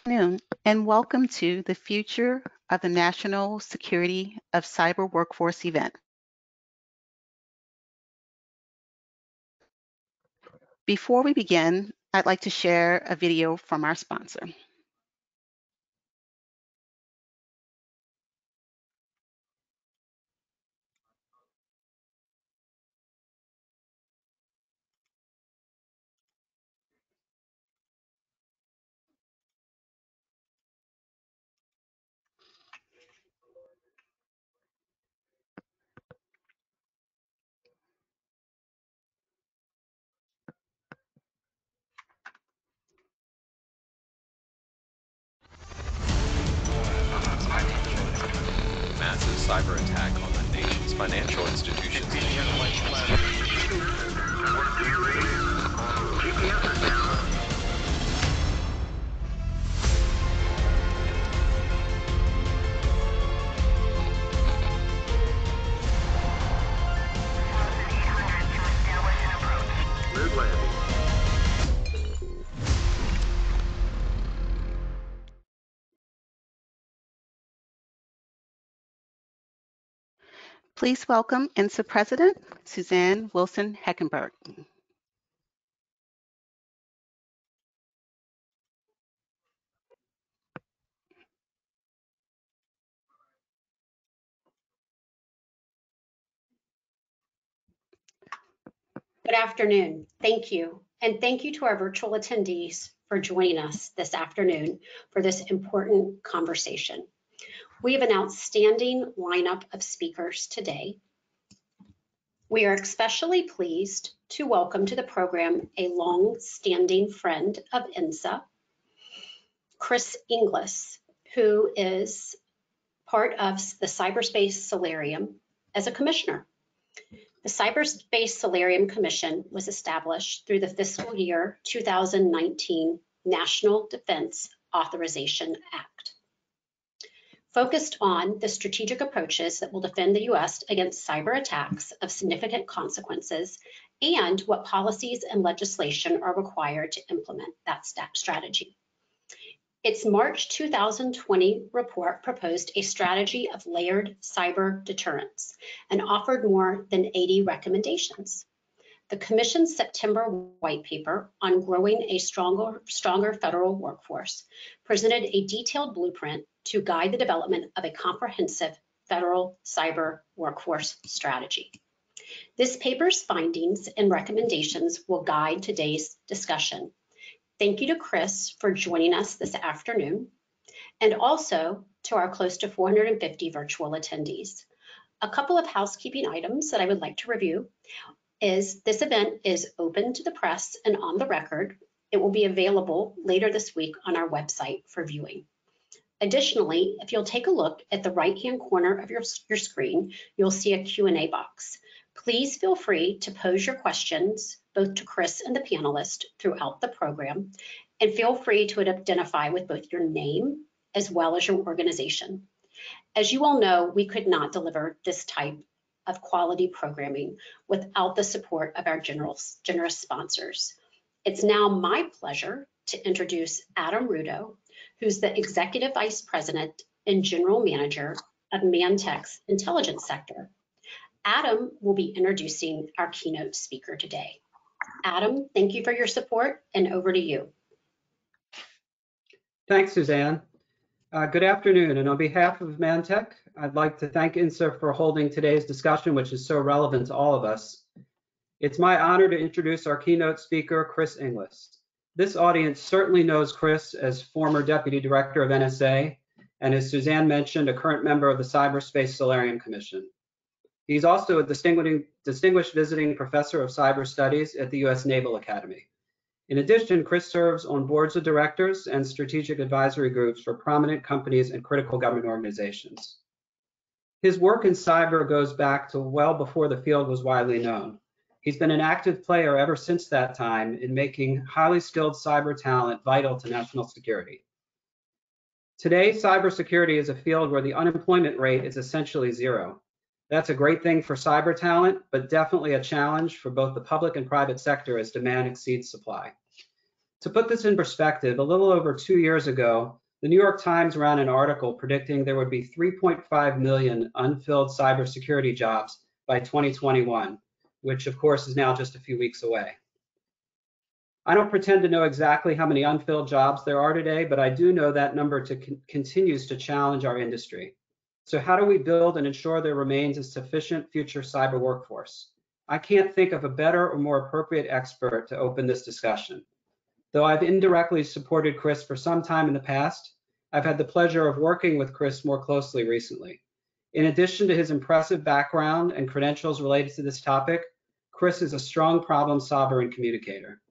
Afternoon, and welcome to the Future of the National Security of Cyber Workforce event. Before we begin, I'd like to share a video from our sponsor. Massive cyber attack on the nation's financial institutions. Please welcome INSA President Suzanne Wilson Heckenberg. Good afternoon. Thank you. And thank you to our virtual attendees for joining us this afternoon for this important conversation. We have an outstanding lineup of speakers today. We are especially pleased to welcome to the program a long-standing friend of INSA, Chris Inglis, who is part of the Cyberspace Solarium as a commissioner. The Cyberspace Solarium Commission was established through the fiscal year 2019 National Defense Authorization Act, focused on the strategic approaches that will defend the U.S. against cyber attacks of significant consequences and what policies and legislation are required to implement that strategy. Its March 2020 report proposed a strategy of layered cyber deterrence and offered more than 80 recommendations. The Commission's September white paper on growing a stronger federal workforce presented a detailed blueprint to guide the development of a comprehensive federal cyber workforce strategy. This paper's findings and recommendations will guide today's discussion. Thank you to Chris for joining us this afternoon, and also to our close to 450 virtual attendees. A couple of housekeeping items that I would like to review is this event is open to the press and on the record. It will be available later this week on our website for viewing. Additionally, if you'll take a look at the right-hand corner of your screen, you'll see a Q&A box. Please feel free to pose your questions both to Chris and the panelists throughout the program, and feel free to identify with both your name as well as your organization. As you all know, we could not deliver this type of quality programming without the support of our generous sponsors. It's now my pleasure to introduce Adam Rudow, who's the Executive Vice President and General Manager of Mantech's Intelligence Sector. Adam will be introducing our keynote speaker today. Adam, thank you for your support, and over to you. Thanks, Suzanne. Good afternoon, and on behalf of Mantech, I'd like to thank INSA for holding today's discussion, which is so relevant to all of us. It's my honor to introduce our keynote speaker, Chris Inglis. This audience certainly knows Chris as former Deputy Director of NSA, and as Suzanne mentioned, a current member of the Cyberspace Solarium Commission. He's also a distinguished visiting professor of cyber studies at the U.S. Naval Academy. In addition, Chris serves on boards of directors and strategic advisory groups for prominent companies and critical government organizations. His work in cyber goes back to well before the field was widely known. He's been an active player ever since that time in making highly skilled cyber talent vital to national security. Today, cybersecurity is a field where the unemployment rate is essentially zero. That's a great thing for cyber talent, but definitely a challenge for both the public and private sector as demand exceeds supply. To put this in perspective, a little over 2 years ago, the New York Times ran an article predicting there would be 3.5 million unfilled cybersecurity jobs by 2021, which of course is now just a few weeks away. I don't pretend to know exactly how many unfilled jobs there are today, but I do know that number continues to challenge our industry. So how do we build and ensure there remains a sufficient future cyber workforce? I can't think of a better or more appropriate expert to open this discussion. Though I've indirectly supported Chris for some time in the past, I've had the pleasure of working with Chris more closely recently. In addition to his impressive background and credentials related to this topic, Chris is a strong problem solver and communicator.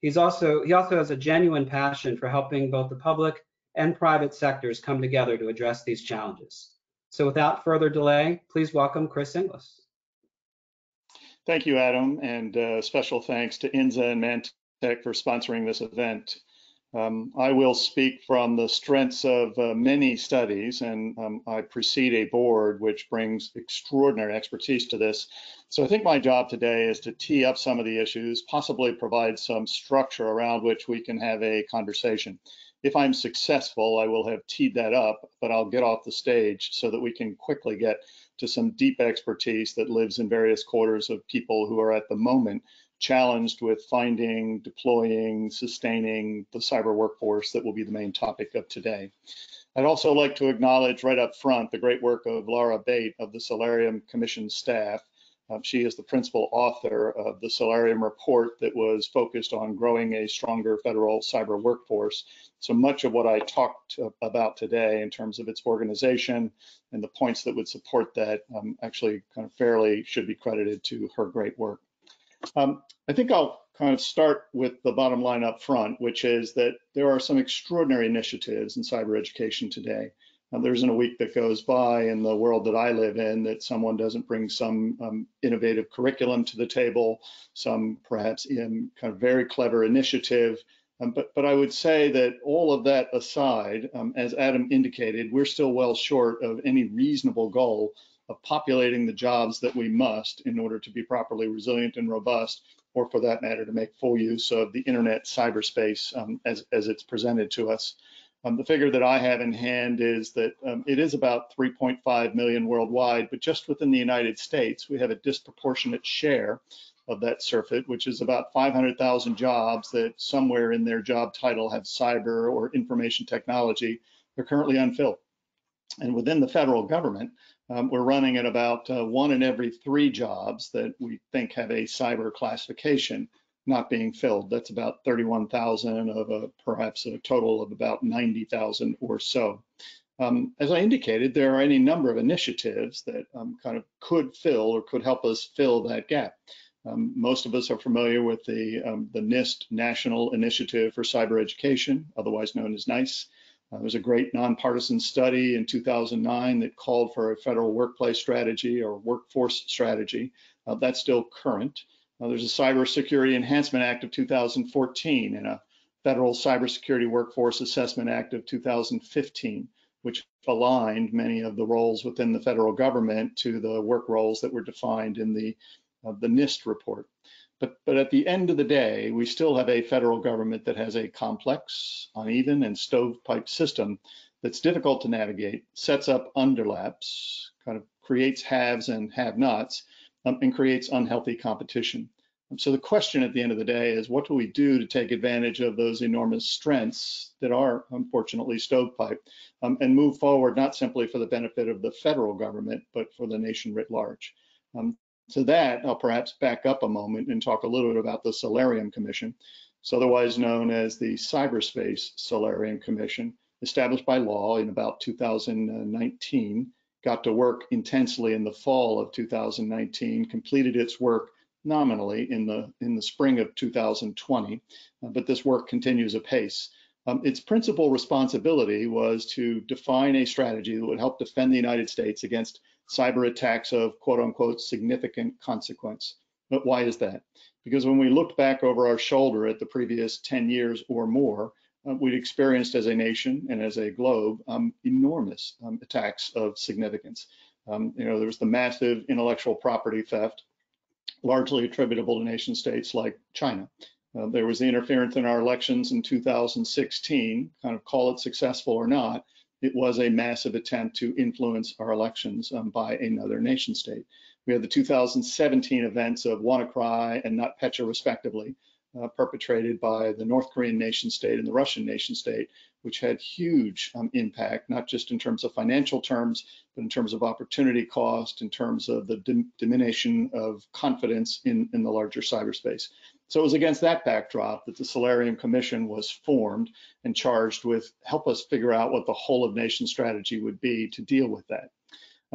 He also has a genuine passion for helping both the public and private sectors come together to address these challenges. So without further delay, please welcome Chris Inglis. Thank you, Adam, and special thanks to INZA and Mantech for sponsoring this event. I will speak from the strengths of many studies, and I precede a board which brings extraordinary expertise to this. So I think my job today is to tee up some of the issues, possibly provide some structure around which we can have a conversation. If I'm successful, I will have teed that up, but I'll get off the stage so that we can quickly get to some deep expertise that lives in various quarters of people who are at the moment challenged with finding, deploying, sustaining the cyber workforce that will be the main topic of today. I'd also like to acknowledge right up front the great work of Laura Bate of the Solarium Commission staff. She is the principal author of the Solarium report that was focused on growing a stronger federal cyber workforce. So much of what I talked about today in terms of its organization and the points that would support that actually kind of fairly should be credited to her great work. I think I'll kind of start with the bottom line up front, which is that there are some extraordinary initiatives in cyber education today. There isn't a week that goes by in the world that I live in that someone doesn't bring some innovative curriculum to the table, some perhaps kind of very clever initiative. But I would say that all of that aside, as Adam indicated, we're still well short of any reasonable goal of populating the jobs that we must in order to be properly resilient and robust, or for that matter, to make full use of the internet cyberspace as it's presented to us. The figure that I have in hand is that it is about 3.5 million worldwide, but just within the United States, we have a disproportionate share of that surfeit, which is about 500,000 jobs that somewhere in their job title have cyber or information technology. They're currently unfilled. And within the federal government, we're running at about 1 in every 3 jobs that we think have a cyber classification not being filled. That's about 31,000 of perhaps a total of about 90,000 or so. As I indicated, there are any number of initiatives that kind of could fill or could help us fill that gap. Most of us are familiar with the Nist National Initiative for Cyber Education, otherwise known as NICE. There's a great nonpartisan study in 2009 that called for a federal workplace strategy or workforce strategy. That's still current. There's a Cybersecurity Enhancement Act of 2014 and a Federal Cybersecurity Workforce Assessment Act of 2015, which aligned many of the roles within the federal government to the work roles that were defined in the Nist report. But at the end of the day, we still have a federal government that has a complex, uneven, and stovepipe system that's difficult to navigate, sets up underlaps, kind of creates haves and have-nots, and creates unhealthy competition. So the question at the end of the day is, what do we do to take advantage of those enormous strengths that are unfortunately stovepipe and move forward, not simply for the benefit of the federal government, but for the nation writ large? To that, I'll perhaps back up a moment and talk a little bit about the Solarium Commission. It's otherwise known as the Cyberspace Solarium Commission, established by law in about 2019, got to work intensely in the fall of 2019, completed its work nominally in the spring of 2020, but this work continues apace. Its principal responsibility was to define a strategy that would help defend the United States against cyber attacks of quote unquote significant consequence. But why is that? Because when we looked back over our shoulder at the previous 10 years or more, we'd experienced as a nation and as a globe enormous attacks of significance. There was the massive intellectual property theft, largely attributable to nation states like China. There was the interference in our elections in 2016, kind of call it successful or not. It was a massive attempt to influence our elections by another nation state. We had the 2017 events of WannaCry and NotPetya, respectively, perpetrated by the North Korean nation state and the Russian nation state, which had huge impact, not just in terms of financial terms, but in terms of opportunity cost, in terms of the diminution of confidence in the larger cyberspace. So it was against that backdrop that the Solarium Commission was formed and charged with help us figure out what the whole of nation strategy would be to deal with that.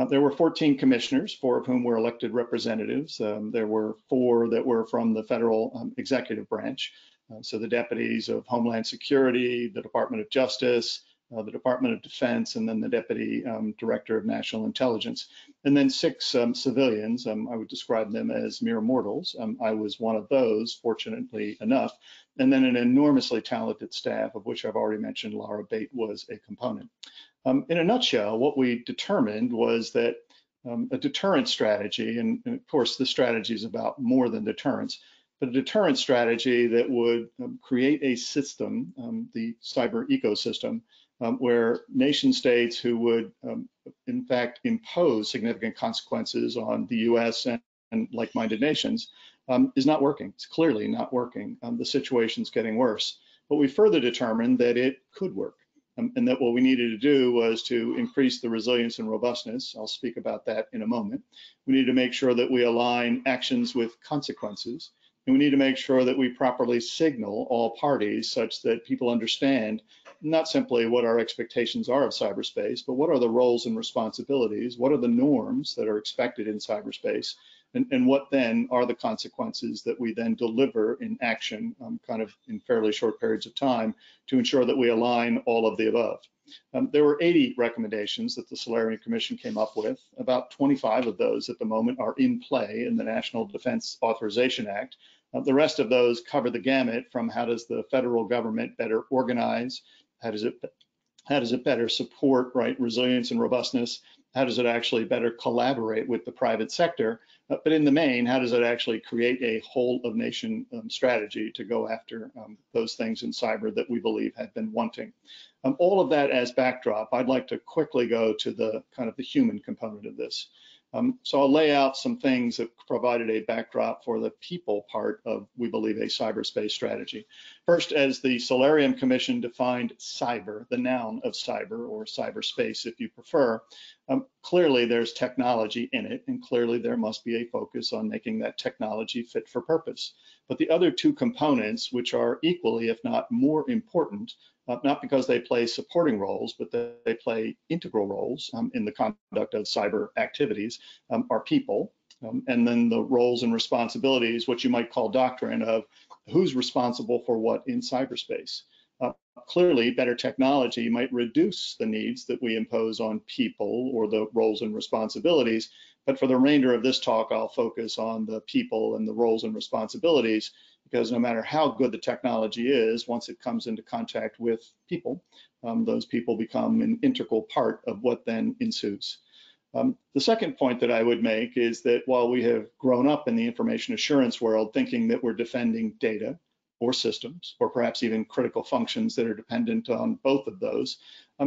There were 14 commissioners, 4 of whom were elected representatives. There were 4 that were from the federal executive branch. So the deputies of Homeland Security, the Department of Justice, the Department of Defense, and then the Deputy Director of National Intelligence. And then 6 civilians. I would describe them as mere mortals. I was one of those, fortunately enough. And then an enormously talented staff, of which I've already mentioned Laura Bate was a component. In a nutshell, what we determined was that a deterrent strategy, and of course the strategy is about more than deterrence, but a deterrent strategy that would create a system, the cyber ecosystem, where nation states who would in fact impose significant consequences on the US and like-minded nations is not working. It's clearly not working. The situation's getting worse. But we further determined that it could work. And that what we needed to do was to increase the resilience and robustness. I'll speak about that in a moment. We need to make sure that we align actions with consequences. And we need to make sure that we properly signal all parties such that people understand not simply what our expectations are of cyberspace, but what are the roles and responsibilities, what are the norms that are expected in cyberspace, and what then are the consequences that we then deliver in action kind of in fairly short periods of time to ensure that we align all of the above. There were 80 recommendations that the Solarium Commission came up with. About 25 of those at the moment are in play in the National Defense Authorization Act. The rest of those cover the gamut from how does the federal government better organize, how does it better support, right, resilience and robustness, how does it actually better collaborate with the private sector, but in the main, how does it actually create a whole of nation strategy to go after those things in cyber that we believe have been wanting. All of that as backdrop, I'd like to quickly go to the kind of the human component of this. So I'll lay out some things that provided a backdrop for the people part of, we believe, a cyberspace strategy. First, as the Solarium Commission defined cyber, the noun of cyber, or cyberspace if you prefer, clearly there's technology in it, and clearly there must be a focus on making that technology fit for purpose. But the other 2 components, which are equally, if not more important, not because they play supporting roles, but they play integral roles in the conduct of cyber activities, are people, and then the roles and responsibilities, what you might call doctrine of who's responsible for what in cyberspace. Clearly, better technology might reduce the needs that we impose on people or the roles and responsibilities, but for the remainder of this talk, I'll focus on the people and the roles and responsibilities, because no matter how good the technology is, once it comes into contact with people, those people become an integral part of what then ensues. The second point that I would make is that while we have grown up in the information assurance world thinking that we're defending data or systems, or perhaps even critical functions that are dependent on both of those,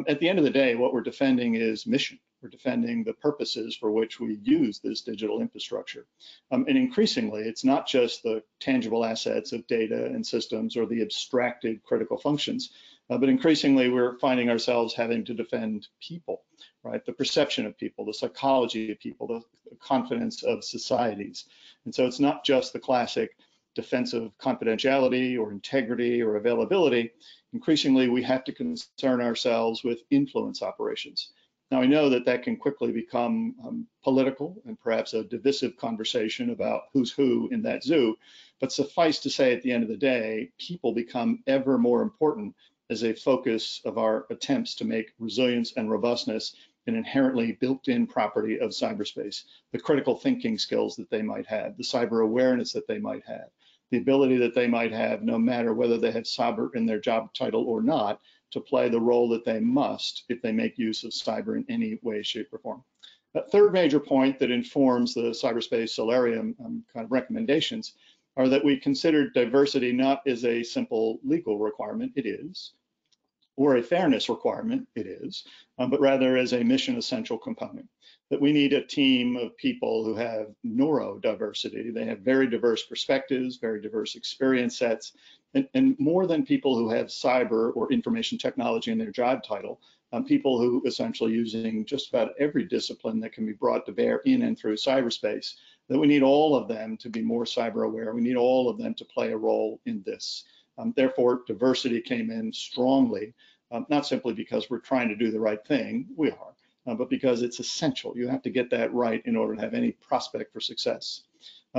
at the end of the day, what we're defending is mission. We're defending the purposes for which we use this digital infrastructure. And increasingly, it's not just the tangible assets of data and systems or the abstracted critical functions, but increasingly we're finding ourselves having to defend people, right? The perception of people, the psychology of people, the confidence of societies. And so it's not just the classic defense of confidentiality or integrity or availability. Increasingly, we have to concern ourselves with influence operations. Now, I know that that can quickly become political and perhaps a divisive conversation about who's who in that zoo, but suffice to say, at the end of the day, people become ever more important as a focus of our attempts to make resilience and robustness an inherently built-in property of cyberspace, the critical thinking skills that they might have, the cyber awareness that they might have, the ability that they might have, no matter whether they have cyber in their job title or not, to play the role that they must if they make use of cyber in any way, shape, or form. A third major point that informs the cyberspace solarium kind of recommendations are that we consider diversity not as a simple legal requirement, it is, or a fairness requirement, it is, but rather as a mission essential component. That we need a team of people who have neurodiversity. They have very diverse perspectives, very diverse experience sets, and more than people who have cyber or information technology in their job title, people who essentially using just about every discipline that can be brought to bear in and through cyberspace, that we need all of them to be more cyber aware. We need all of them to play a role in this. Therefore, diversity came in strongly, not simply because we're trying to do the right thing, we are, but because it's essential. You have to get that right in order to have any prospect for success.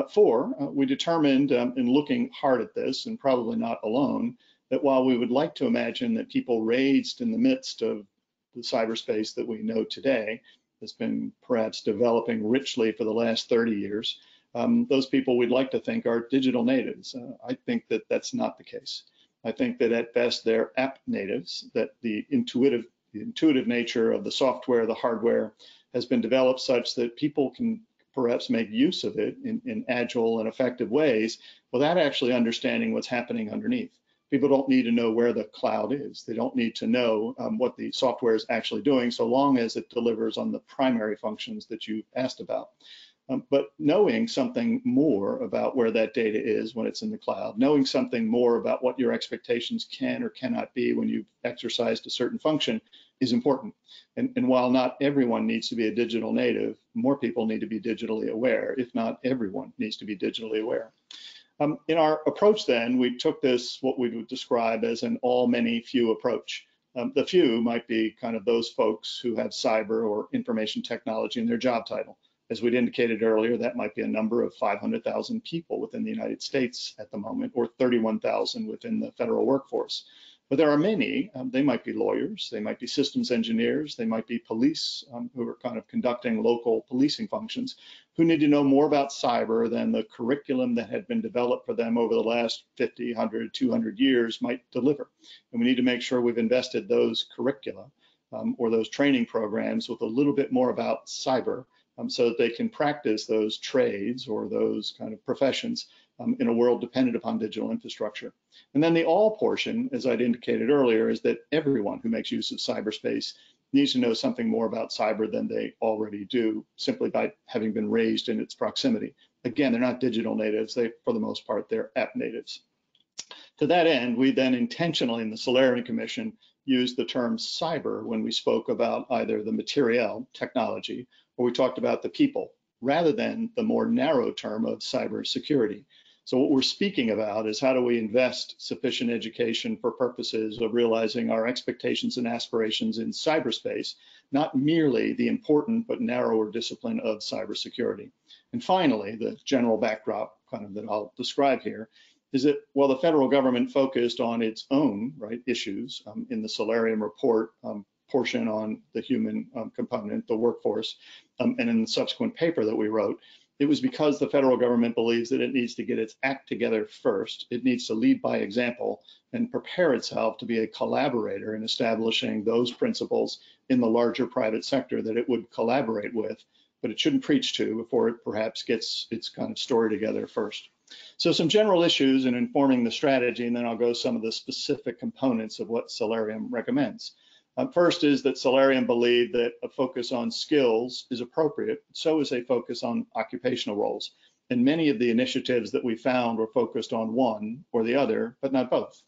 Four, we determined in looking hard at this, and probably not alone, that while we would like to imagine that people raised in the midst of the cyberspace that we know today has been perhaps developing richly for the last 30 years, those people we'd like to think are digital natives. I think that that's not the case. I think that at best they're app natives, that the intuitive nature of the software, the hardware has been developed such that people can perhaps make use of it in agile and effective ways without actually understanding what's happening underneath. People don't need to know where the cloud is. They don't need to know what the software is actually doing, so long as it delivers on the primary functions that you asked about. But knowing something more about where that data is when it's in the cloud, knowing something more about what your expectations can or cannot be when you've exercised a certain function is important. And while not everyone needs to be a digital native, more people need to be digitally aware, if not everyone needs to be digitally aware. In our approach then, we took this, what we would describe as an all, many, few approach. The few might be kind of those folks who have cyber or information technology in their job title. As we'd indicated earlier, that might be a number of 500,000 people within the United States at the moment, or 31,000 within the federal workforce. But there are many, they might be lawyers, they might be systems engineers, they might be police who are kind of conducting local policing functions, who need to know more about cyber than the curriculum that had been developed for them over the last 50, 100, 200 years might deliver. And we need to make sure we've invested those curricula or those training programs with a little bit more about cyber, so that they can practice those trades or those kind of professions in a world dependent upon digital infrastructure. And then the all portion, as I'd indicated earlier, is that everyone who makes use of cyberspace needs to know something more about cyber than they already do, simply by having been raised in its proximity. Again, they're not digital natives. They, for the most part, they're app natives. To that end, we then intentionally in the Solarium Commission used the term cyber when we spoke about either the materiel, technology, or we talked about the people, rather than the more narrow term of cybersecurity. So what we're speaking about is how do we invest sufficient education for purposes of realizing our expectations and aspirations in cyberspace, not merely the important but narrower discipline of cybersecurity. And finally, the general backdrop kind of that I'll describe here is that while the federal government focused on its own issues in the Solarium report portion on the human component, the workforce, and in the subsequent paper that we wrote, it was because the federal government believes that it needs to get its act together first. It needs to lead by example and prepare itself to be a collaborator in establishing those principles in the larger private sector that it would collaborate with, but it shouldn't preach to before it perhaps gets its kind of story together first. So some general issues in informing the strategy, and then I'll go some of the specific components of what Solarium recommends. First is that Solarium believed that a focus on skills is appropriate, so is a focus on occupational roles. And many of the initiatives that we found were focused on one or the other, but not both,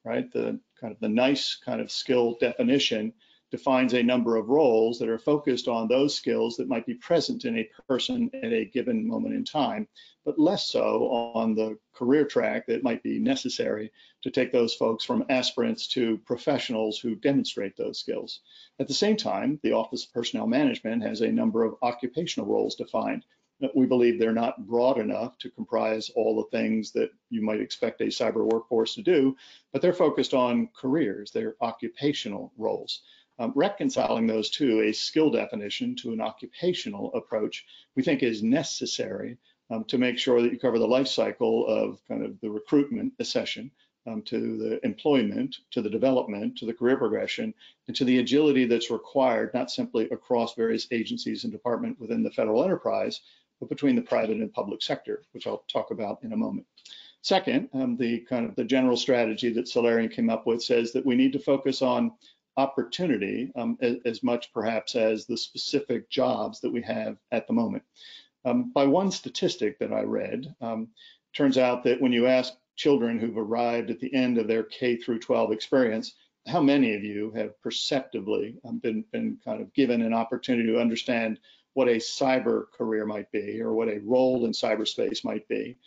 right? The nice kind of skill definition defines a number of roles that are focused on those skills that might be present in a person at a given moment in time, but less so on the career track that might be necessary to take those folks from aspirants to professionals who demonstrate those skills. At the same time, the Office of Personnel Management has a number of occupational roles defined. We believe they're not broad enough to comprise all the things that you might expect a cyber workforce to do, but they're focused on careers, they're occupational roles. Reconciling those two, a skill definition to an occupational approach, we think is necessary to make sure that you cover the life cycle of kind of the recruitment accession to the employment, to the development, to the career progression, and to the agility that's required, not simply across various agencies and departments within the federal enterprise, but between the private and public sector, which I'll talk about in a moment. Second, the general strategy that Solarium came up with says that we need to focus on opportunity as much perhaps as the specific jobs that we have at the moment. By one statistic that I read, turns out that when you ask children who've arrived at the end of their K through 12 experience, how many of you have perceptibly been kind of given an opportunity to understand what a cyber career might be or what a role in cyberspace might be?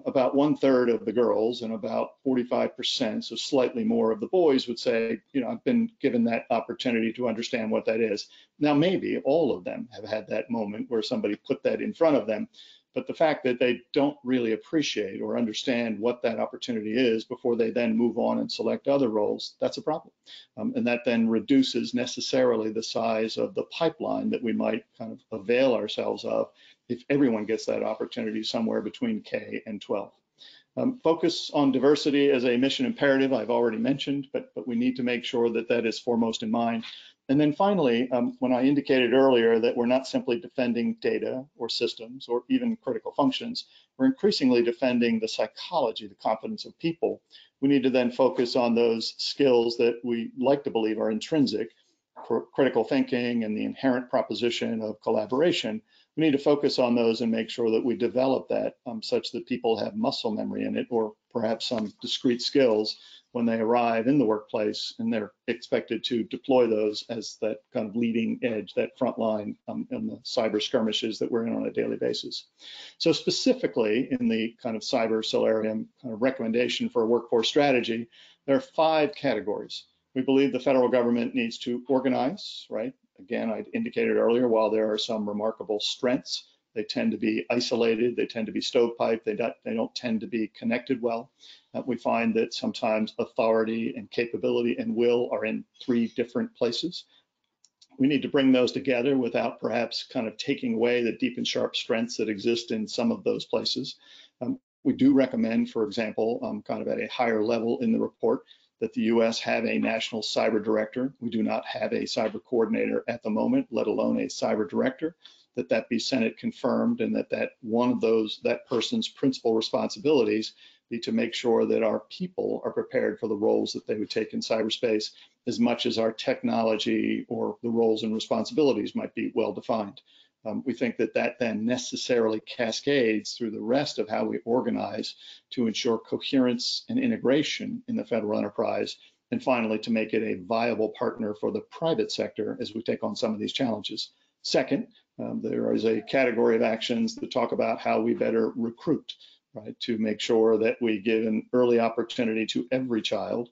About 1/3 of the girls and about 45%, so slightly more of the boys would say, I've been given that opportunity to understand what that is. Now, maybe all of them have had that moment where somebody put that in front of them, but the fact that they don't really appreciate or understand what that opportunity is before they then move on and select other roles, that's a problem. And that then reduces necessarily the size of the pipeline that we might kind of avail ourselves of if everyone gets that opportunity somewhere between K and 12. Focus on diversity as a mission imperative, I've already mentioned, but we need to make sure that that is foremost in mind. And then finally, when I indicated earlier that we're not simply defending data or systems or even critical functions, we're increasingly defending the psychology, the competence of people. We need to then focus on those skills that we like to believe are intrinsic, critical thinking and the inherent proposition of collaboration. We need to focus on those and make sure that we develop that such that people have muscle memory in it, or perhaps some discrete skills when they arrive in the workplace and they're expected to deploy those as that kind of leading edge, that front line in the cyber skirmishes that we're in on a daily basis. So specifically in the kind of cyber Solarium kind of recommendation for a workforce strategy, there are 5 categories. We believe the federal government needs to organize, right? Again, I indicated earlier, while there are some remarkable strengths, they tend to be isolated, they tend to be stovepiped, they don't tend to be connected well. We find that sometimes authority and capability and will are in 3 different places. We need to bring those together without perhaps kind of taking away the deep and sharp strengths that exist in some of those places. We do recommend, for example, kind of at a higher level in the report, that the US have a national cyber director. We do not have a cyber coordinator at the moment, let alone a cyber director, that be Senate confirmed, and that one of that person's principal responsibilities be to make sure that our people are prepared for the roles that they would take in cyberspace, as much as our technology or the roles and responsibilities might be well defined. We think that then necessarily cascades through the rest of how we organize to ensure coherence and integration in the federal enterprise, and finally to make it a viable partner for the private sector as we take on some of these challenges. Second, there is a category of actions that talk about how we better recruit, right, to make sure that we give an early opportunity to every child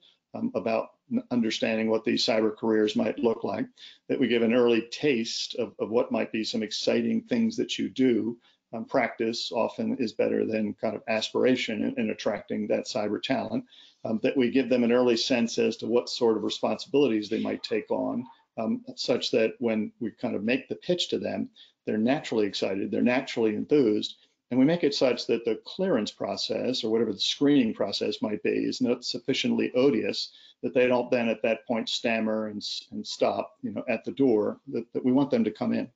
about understanding what these cyber careers might look like, that we give an early taste of what might be some exciting things that you do. Practice often is better than kind of aspiration in attracting that cyber talent, that we give them an early sense as to what sort of responsibilities they might take on, such that when we kind of make the pitch to them, they're naturally excited, they're naturally enthused, and we make it such that the clearance process or whatever the screening process might be is not sufficiently odious that they don't then at that point stammer and stop, at the door, that we want them to come in.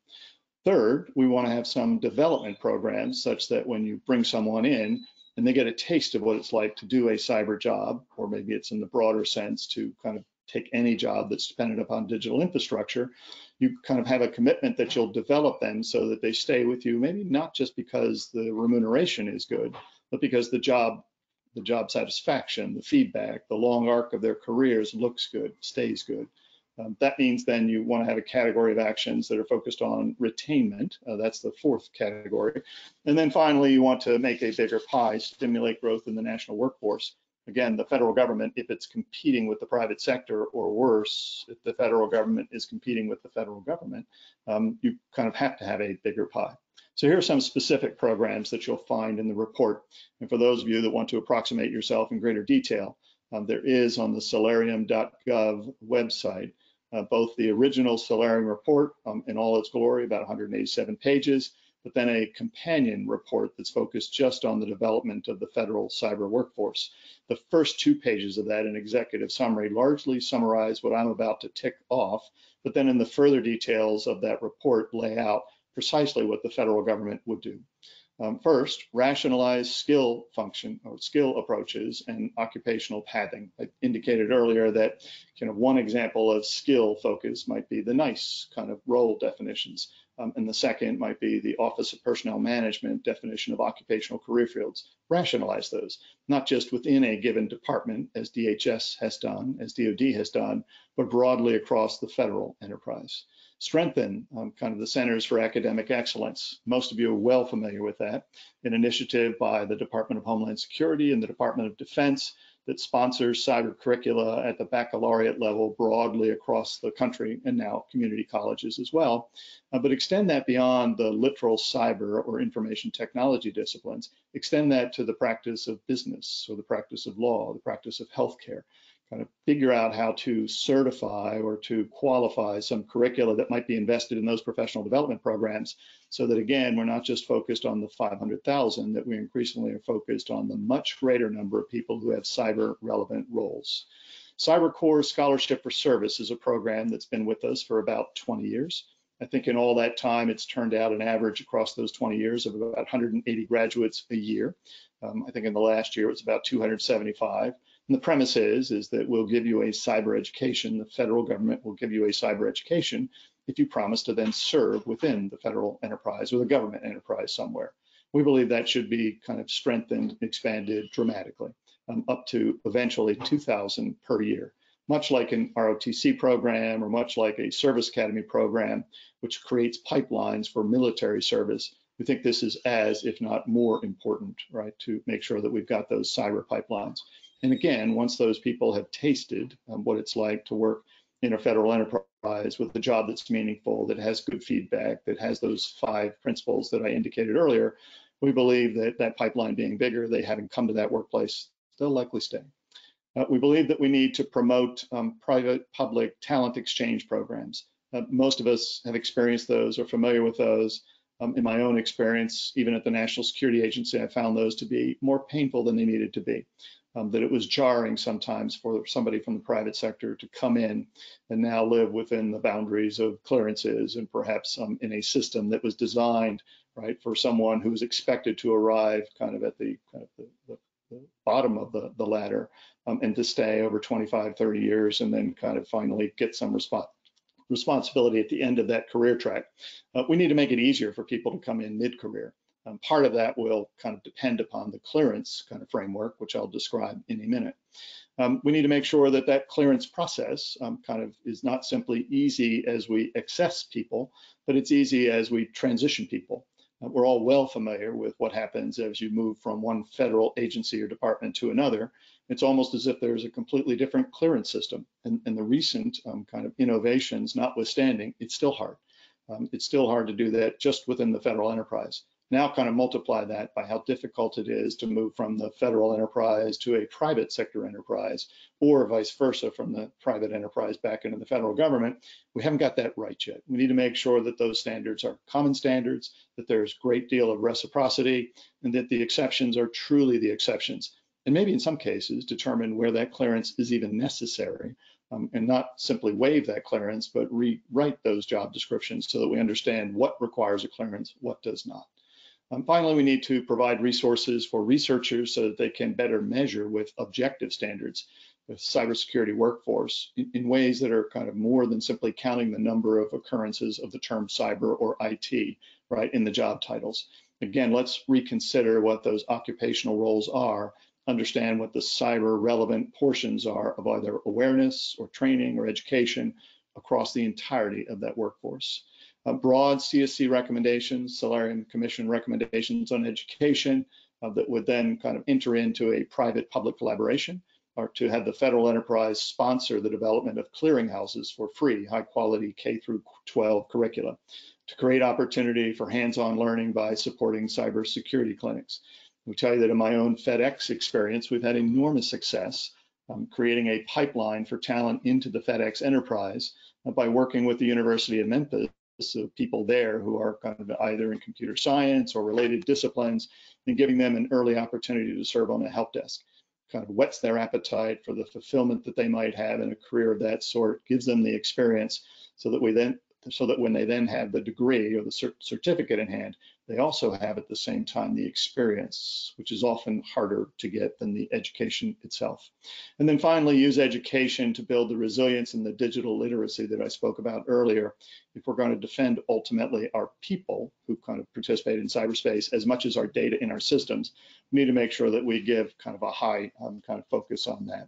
Third, we want to have some development programs such that when you bring someone in and they get a taste of what it's like to do a cyber job, or maybe it's in the broader sense to kind of take any job that's dependent upon digital infrastructure, you kind of have a commitment that you'll develop them so that they stay with you, maybe not just because the remuneration is good, but because the job satisfaction, the feedback, the long arc of their careers looks good, stays good. That means then you want to have a category of actions that are focused on retainment. That's the 4th category. And then finally, you want to make a bigger pie, stimulate growth in the national workforce. Again, the federal government, if it's competing with the private sector, or worse, if the federal government is competing with the federal government, you kind of have to have a bigger pie. So here are some specific programs that you'll find in the report. And for those of you that want to approximate yourself in greater detail, there is on the solarium.gov website, both the original Solarium report in all its glory, about 187 pages, but then a companion report that's focused just on the development of the federal cyber workforce. The first 2 pages of that, an executive summary, largely summarize what I'm about to tick off, but then in the further details of that report lay out precisely what the federal government would do. First, rationalize skill function or skill approaches and occupational pathing. I indicated earlier that one example of skill focus might be the NICE kind of role definitions. And the second might be the Office of Personnel Management definition of occupational career fields. Rationalize those, not just within a given department, as DHS has done, as DoD has done, but broadly across the federal enterprise. Strengthen kind of the Centers for Academic Excellence. Most of you are well familiar with that, an initiative by the Department of Homeland Security and the Department of Defense that sponsors cyber curricula at the baccalaureate level broadly across the country, and now community colleges as well. But extend that beyond the literal cyber or information technology disciplines. Extend that to the practice of business or the practice of law, the practice of healthcare. Kind of figure out how to certify or to qualify some curricula that might be invested in those professional development programs, so that again, we're not just focused on the 500,000, that we increasingly are focused on the much greater number of people who have cyber relevant roles. Cyber Corps Scholarship for Service is a program that's been with us for about 20 years. I think in all that time, it's turned out an average across those 20 years of about 180 graduates a year. I think in the last year, it was about 275. And the premise is that we'll give you a cyber education. The federal government will give you a cyber education if you promise to then serve within the federal enterprise or the government enterprise somewhere. We believe that should be kind of strengthened, expanded dramatically, up to eventually 2,000 per year, much like an ROTC program or much like a service academy program, which creates pipelines for military service. We think this is as, if not more important, right, to make sure that we've got those cyber pipelines. And again, once those people have tasted what it's like to work in a federal enterprise with a job that's meaningful, that has good feedback, that has those 5 principles that I indicated earlier, we believe that that pipeline being bigger, they having come to that workplace, they'll likely stay. We believe that we need to promote private-public talent exchange programs. Most of us have experienced those or familiar with those. In my own experience, even at the National Security Agency, I found those to be more painful than they needed to be. That it was jarring sometimes for somebody from the private sector to come in and now live within the boundaries of clearances and perhaps in a system that was designed, right, for someone who was expected to arrive kind of at the bottom of the ladder and to stay over 25, 30 years and then kind of finally get some responsibility at the end of that career track. We need to make it easier for people to come in mid-career. Part of that will kind of depend upon the clearance kind of framework, which I'll describe in a minute. We need to make sure that that clearance process kind of is not simply easy as we access people, but it's easy as we transition people. We're all well familiar with what happens as you move from one federal agency or department to another. It's almost as if there's a completely different clearance system. And the recent kind of innovations notwithstanding, it's still hard. It's still hard to do that just within the federal enterprise. Now kind of multiply that by how difficult it is to move from the federal enterprise to a private sector enterprise, or vice versa from the private enterprise back into the federal government. We haven't got that right yet. We need to make sure that those standards are common standards, that there's a great deal of reciprocity, and that the exceptions are truly the exceptions. And maybe in some cases determine where that clearance is even necessary, and not simply waive that clearance, but rewrite those job descriptions so that we understand what requires a clearance, what does not. Finally, we need to provide resources for researchers so that they can better measure with objective standards the cybersecurity workforce in ways that are kind of more than simply counting the number of occurrences of the term cyber or IT, right, in the job titles. Again, let's reconsider what those occupational roles are, understand what the cyber relevant portions are of either awareness or training or education across the entirety of that workforce. Broad CSC recommendations, Solarium Commission recommendations on education that would then kind of enter into a private-public collaboration, or to have the federal enterprise sponsor the development of clearinghouses for free, high-quality K-12 curricula, to create opportunity for hands-on learning by supporting cybersecurity clinics. We tell you that in my own FedEx experience, we've had enormous success creating a pipeline for talent into the FedEx enterprise by working with the University of Memphis, of people there who are kind of either in computer science or related disciplines, and giving them an early opportunity to serve on a help desk. Kind of whets their appetite for the fulfillment that they might have in a career of that sort, gives them the experience so that we then so that when they then have the degree or the certificate in hand, they also have at the same time the experience, which is often harder to get than the education itself. And then finally, use education to build the resilience and the digital literacy that I spoke about earlier. If we're going to defend ultimately our people who kind of participate in cyberspace as much as our data in our systems, we need to make sure that we give kind of a high kind of focus on that.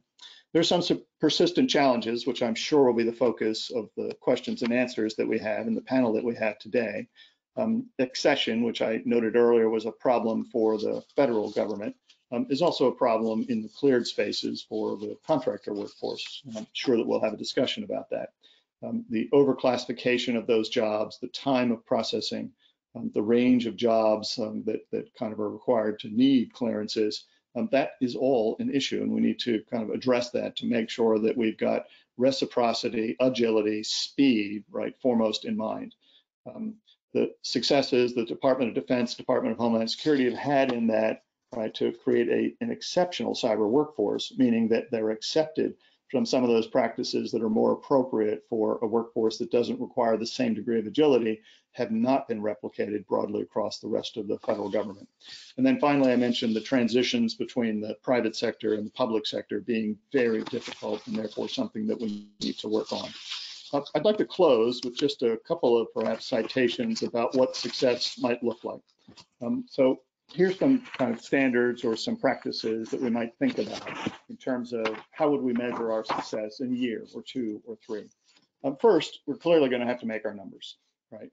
There's some persistent challenges, which I'm sure will be the focus of the questions and answers that we have in the panel that we have today. Accession, which I noted earlier was a problem for the federal government, is also a problem in the cleared spaces for the contractor workforce. And I'm sure that we'll have a discussion about that. The overclassification of those jobs, the time of processing, the range of jobs that kind of are required to need clearances, that is all an issue, and we need to kind of address that to make sure that we've got reciprocity, agility, speed, right, foremost in mind. The successes the Department of Defense, Department of Homeland Security have had in that, right, to create an exceptional cyber workforce, meaning that they're accepted from some of those practices that are more appropriate for a workforce that doesn't require the same degree of agility, have not been replicated broadly across the rest of the federal government. And then finally, I mentioned the transitions between the private sector and the public sector being very difficult, and therefore something that we need to work on. I'd like to close with just a couple of perhaps citations about what success might look like. So here's some kind of standards or some practices that we might think about in terms of how would we measure our success in a year or two or three. First, we're clearly going to have to make our numbers, right?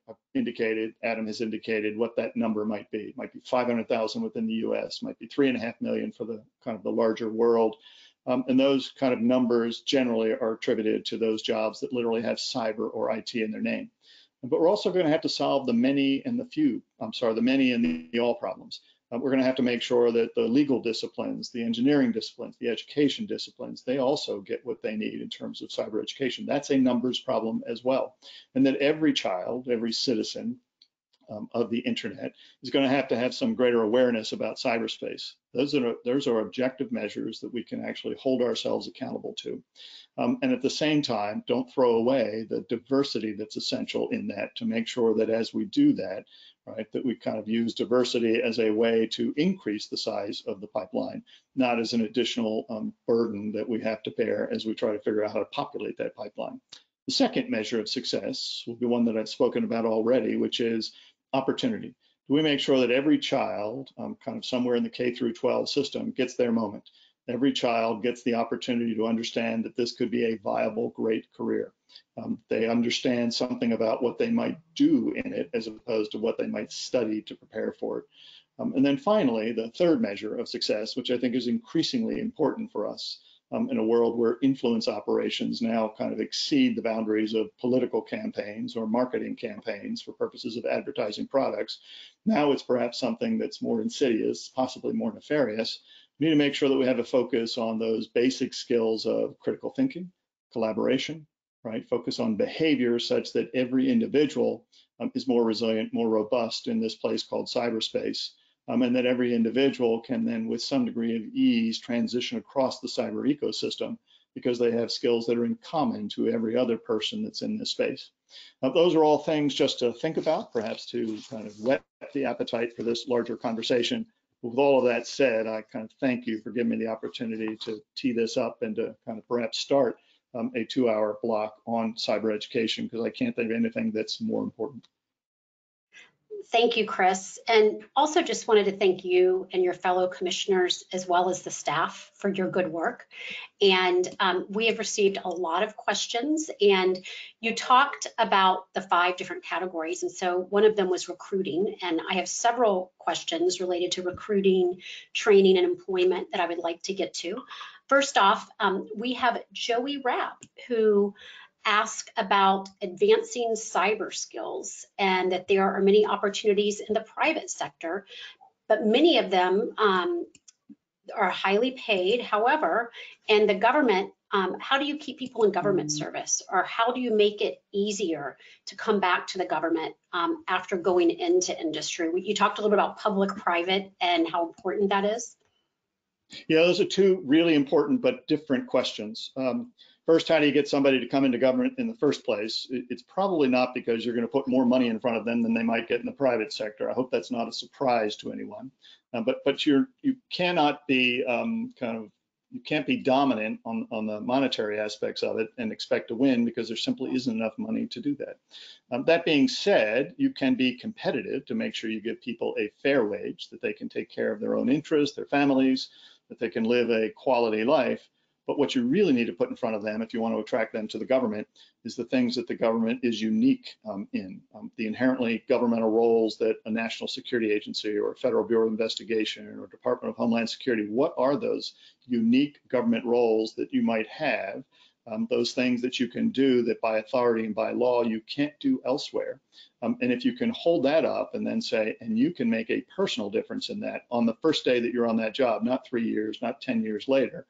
Adam has indicated what that number might be. It might be 500,000 within the US, might be 3.5 million for the kind of the larger world. And those kind of numbers generally are attributed to those jobs that literally have cyber or IT in their name. But we're also going to have to solve the many and the few, the many and the all problems. We're going to have to make sure that the legal disciplines, the engineering disciplines, the education disciplines, they also get what they need in terms of cyber education. That's a numbers problem as well. And that every child, every citizen of the internet is going to have some greater awareness about cyberspace. Those are objective measures that we can actually hold ourselves accountable to. And at the same time, don't throw away the diversity that's essential in that, to make sure that as we do that, right, that we kind of use diversity as a way to increase the size of the pipeline, not as an additional burden that we have to bear as we try to figure out how to populate that pipeline. The second measure of success will be one that I've spoken about already, which is opportunity. Do we make sure that every child, kind of somewhere in the K through 12 system, gets their moment? Every child gets the opportunity to understand that this could be a viable, great career. They understand something about what they might do in it as opposed to what they might study to prepare for it. And then finally, the third measure of success, which I think is increasingly important for us in a world where influence operations now kind of exceed the boundaries of political campaigns or marketing campaigns for purposes of advertising products. Now it's perhaps something that's more insidious, possibly more nefarious. We need to make sure that we have a focus on those basic skills of critical thinking, collaboration, right? Focus on behavior such that every individual is more resilient, more robust in this place called cyberspace. And that every individual can then, with some degree of ease, transition across the cyber ecosystem because they have skills that are in common to every other person that's in this space. Those are all things just to think about, perhaps to kind of whet the appetite for this larger conversation. With all of that said, I kind of thank you for giving me the opportunity to tee this up and to kind of perhaps start a 2-hour block on cyber education, because I can't think of anything that's more important. Thank you, Chris. And also just wanted to thank you and your fellow commissioners, as well as the staff, for your good work. And we have received a lot of questions, and you talked about the 5 different categories. And so one of them was recruiting. And I have several questions related to recruiting, training, and employment that I would like to get to. First off, we have Joey Rapp, who ask about advancing cyber skills, and that there are many opportunities in the private sector, but many of them are highly paid. However, and the government, how do you keep people in government service, or how do you make it easier to come back to the government after going into industry? You talked a little bit about public-private and how important that is. Yeah, those are 2 really important but different questions. First, how do you get somebody to come into government in the first place? It's probably not because you're going to put more money in front of them than they might get in the private sector. I hope that's not a surprise to anyone. But you cannot be you can't be dominant on the monetary aspects of it and expect to win, because there simply isn't enough money to do that. That being said, you can be competitive to make sure you give people a fair wage, that they can take care of their own interests, their families, that they can live a quality life. But what you really need to put in front of them if you want to attract them to the government is the things that the government is unique in. The inherently governmental roles that a national security agency or a Federal Bureau of Investigation or Department of Homeland Security, what are those unique government roles that you might have? Those things that you can do that by authority and by law you can't do elsewhere. And if you can hold that up and then say, and you can make a personal difference in that on the first day that you're on that job, not 3 years, not 10 years later,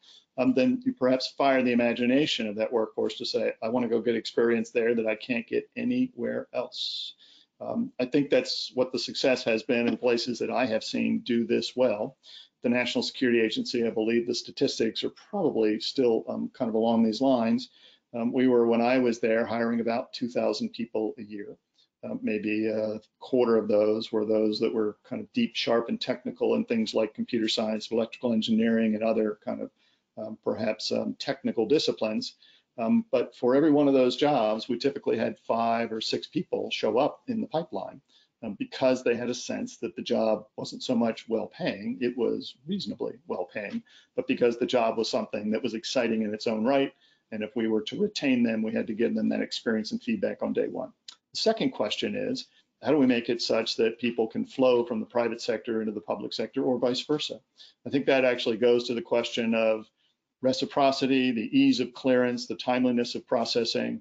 then you perhaps fire the imagination of that workforce to say, I want to go get experience there that I can't get anywhere else. I think that's what the success has been in places that I have seen do this well. The National Security Agency, I believe the statistics are probably still kind of along these lines. We were, when I was there, hiring about 2,000 people a year. Maybe a quarter of those were those that were kind of deep, sharp, and technical in things like computer science, electrical engineering, and other kind of perhaps technical disciplines. But for every one of those jobs, we typically had 5 or 6 people show up in the pipeline because they had a sense that the job wasn't so much well-paying, it was reasonably well-paying, but because the job was something that was exciting in its own right. And if we were to retain them, we had to give them that experience and feedback on day one. The second question is, how do we make it such that people can flow from the private sector into the public sector or vice versa? I think that actually goes to the question of reciprocity, the ease of clearance, the timeliness of processing.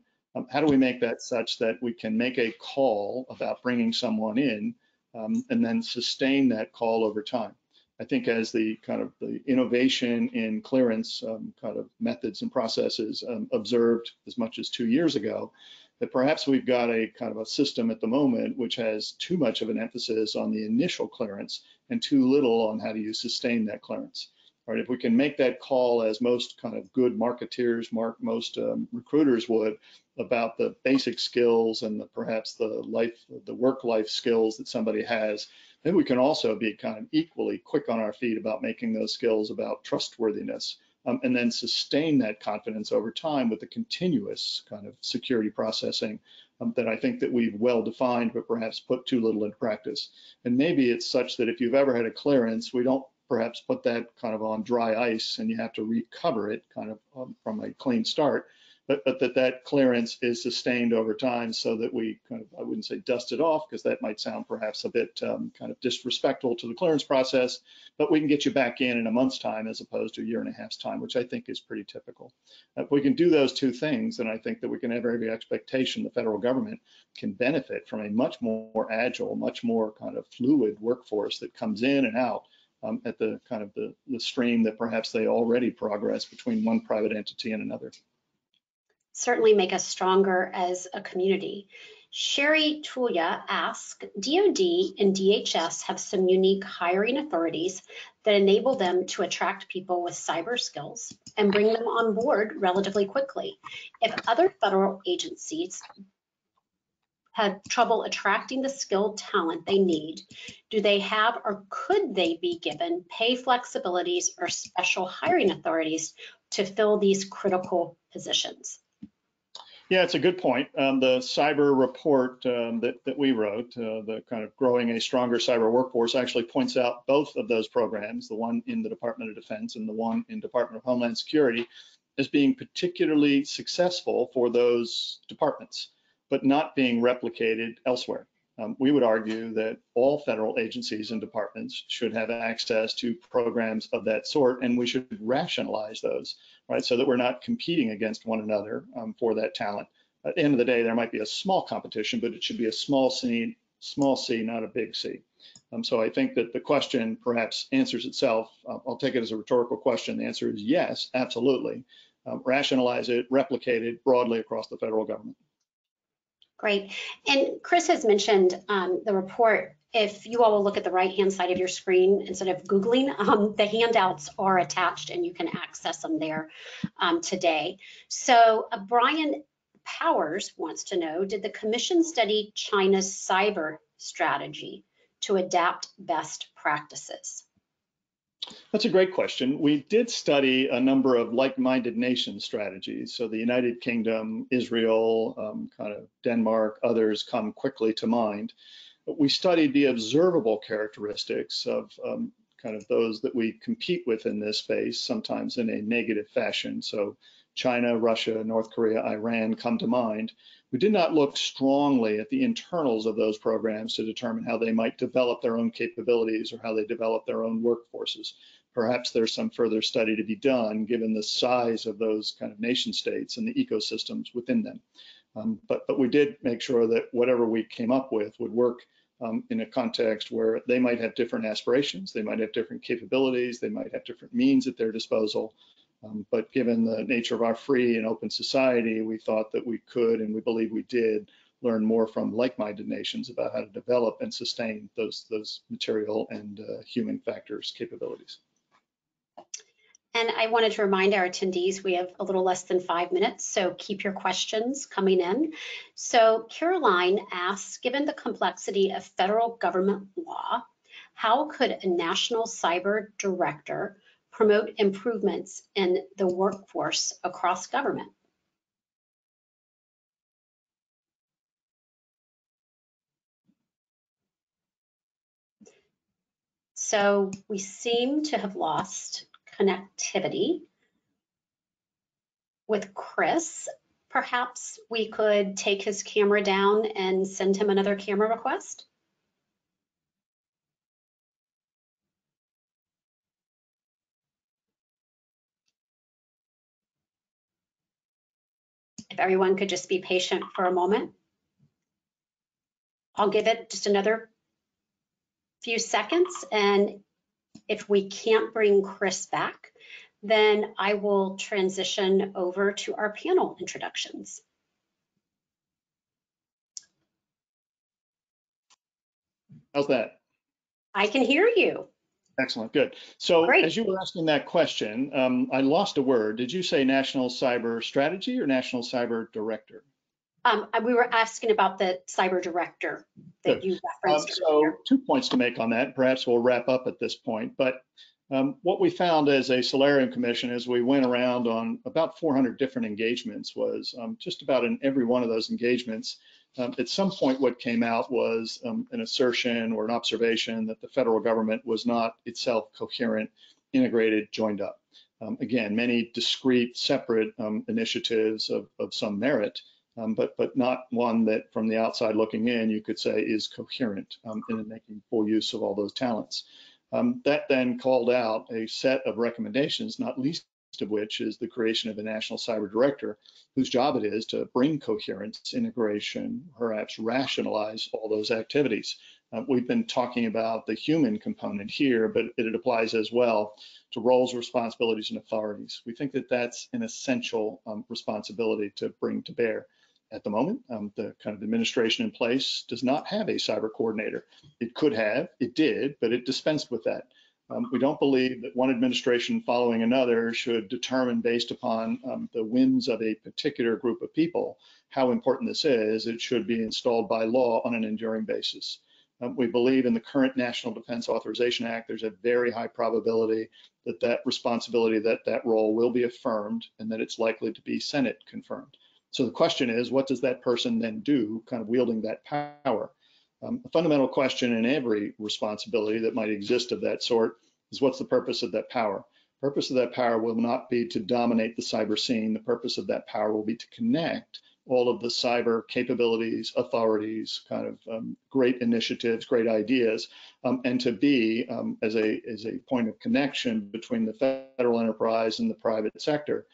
How do we make that such that we can make a call about bringing someone in and then sustain that call over time? I think as the kind of the innovation in clearance kind of methods and processes observed as much as 2 years ago, that perhaps we've got a kind of a system at the moment which has too much of an emphasis on the initial clearance and too little on how do you sustain that clearance. Right, if we can make that call, as most kind of good marketeers, most recruiters would, about the basic skills and perhaps the work-life skills that somebody has, then we can also be kind of equally quick on our feet about making those skills about trustworthiness, and then sustain that confidence over time with the continuous kind of security processing that I think that we've well defined, but perhaps put too little into practice. And maybe it's such that if you've ever had a clearance, we don't perhaps put that kind of on dry ice and you have to recover it kind of from a clean start, but that clearance is sustained over time so that we kind of, I wouldn't say dust it off, because that might sound perhaps a bit kind of disrespectful to the clearance process, but we can get you back in a month's time as opposed to a year and a half's time, which I think is pretty typical. If we can do those two things, then I think that we can have every expectation the federal government can benefit from a much more agile, much more kind of fluid workforce that comes in and out at the kind of the stream that perhaps they already progress between one private entity and another. Certainly make us stronger as a community. Sherry Tuya asks, DoD and DHS have some unique hiring authorities that enable them to attract people with cyber skills and bring them on board relatively quickly. If other federal agencies had trouble attracting the skilled talent they need, do they have or could they be given pay flexibilities or special hiring authorities to fill these critical positions? Yeah, it's a good point. The cyber report that we wrote, the kind of growing a stronger cyber workforce, actually points out both of those programs, the one in the Department of Defense and the one in Department of Homeland Security, as being particularly successful for those departments, but not being replicated elsewhere. We would argue that all federal agencies and departments should have access to programs of that sort, and we should rationalize those, right, so that we're not competing against one another for that talent. At the end of the day, there might be a small competition, but it should be a small C, not a big C. So I think that the question perhaps answers itself. I'll take it as a rhetorical question. The answer is yes, absolutely. Rationalize it, replicate it broadly across the federal government. Great. And Chris has mentioned the report if you all will look at the right-hand side of your screen, instead of Googling, the handouts are attached and you can access them there today. So Brian Powers wants to know, did the commission study China's cyber strategy to adapt best practices? That's a great question. We did study a number of like-minded nation strategies. So the United Kingdom, Israel, kind of Denmark, others come quickly to mind. But we studied the observable characteristics of kind of those that we compete with in this space, sometimes in a negative fashion. So China, Russia, North Korea, Iran come to mind. We did not look strongly at the internals of those programs to determine how they might develop their own capabilities or how they develop their own workforces. Perhaps there's some further study to be done given the size of those kind of nation states and the ecosystems within them. But we did make sure that whatever we came up with would work in a context where they might have different aspirations, they might have different capabilities, they might have different means at their disposal. But given the nature of our free and open society, we thought that we could, and we believe we did, learn more from like-minded nations about how to develop and sustain those material and human factors capabilities. And I wanted to remind our attendees we have a little less than 5 minutes, so keep your questions coming in. So Caroline asks, given the complexity of federal government law, how could a national cyber director promote improvements in the workforce across government? So we seem to have lost connectivity with Chris. Perhaps we could take his camera down and send him another camera request. If everyone could just be patient for a moment. I'll give it just another few seconds, and if we can't bring Chris back, then I will transition over to our panel introductions. How's that? I can hear you. Excellent, good. So Great. as you were asking that question, I lost a word. Did you say National Cyber Strategy or National Cyber Director? We were asking about the cyber director that you referenced so earlier. 2 points to make on that. Perhaps we'll wrap up at this point. But what we found as a Solarium Commission as we went around on about 400 different engagements was just about in every one of those engagements, at some point what came out was an assertion or an observation that the federal government was not itself coherent, integrated, joined up. Again, many discrete, separate initiatives of some merit, but not one that from the outside looking in, you could say is coherent in making full use of all those talents. That then called out a set of recommendations, not least of which is the creation of a national cyber director, whose job it is to bring coherence, integration, perhaps rationalize all those activities. We've been talking about the human component here, but it applies as well to roles, responsibilities, and authorities. We think that that's an essential responsibility to bring to bear. At the moment, the kind of administration in place does not have a cyber coordinator. It could have, it did, but it dispensed with that. We don't believe that one administration following another should determine based upon the whims of a particular group of people how important this is. It should be installed by law on an enduring basis. We believe in the current National Defense Authorization Act, there's a very high probability that that responsibility, that role will be affirmed and that it's likely to be Senate confirmed. So the question is, what does that person then do, kind of wielding that power? A fundamental question in every responsibility that might exist of that sort is, what's the purpose of that power? The purpose of that power will not be to dominate the cyber scene. The purpose of that power will be to connect all of the cyber capabilities, authorities, kind of great initiatives, great ideas, and to be as a point of connection between the federal enterprise and the private sector,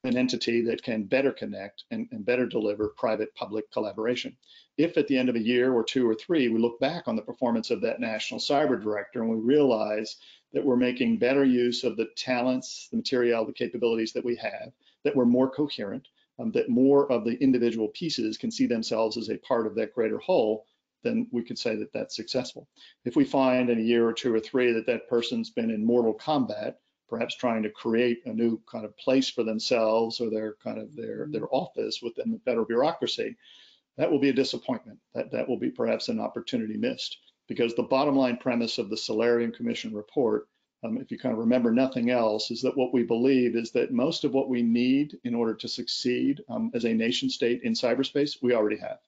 an entity that can better connect and better deliver private-public collaboration. If at the end of a year or 2 or 3, we look back on the performance of that national cyber director and we realize that we're making better use of the talents, the material, the capabilities that we have, that we're more coherent, that more of the individual pieces can see themselves as a part of that greater whole, then we could say that that's successful. If we find in a year or 2 or 3 that that person's been in mortal combat, perhaps trying to create a new kind of place for themselves or their office within the federal bureaucracy, that will be a disappointment. That will be perhaps an opportunity missed, because the bottom line premise of the Solarium Commission report, if you kind of remember nothing else, is that what we believe is that most of what we need in order to succeed as a nation state in cyberspace, we already have.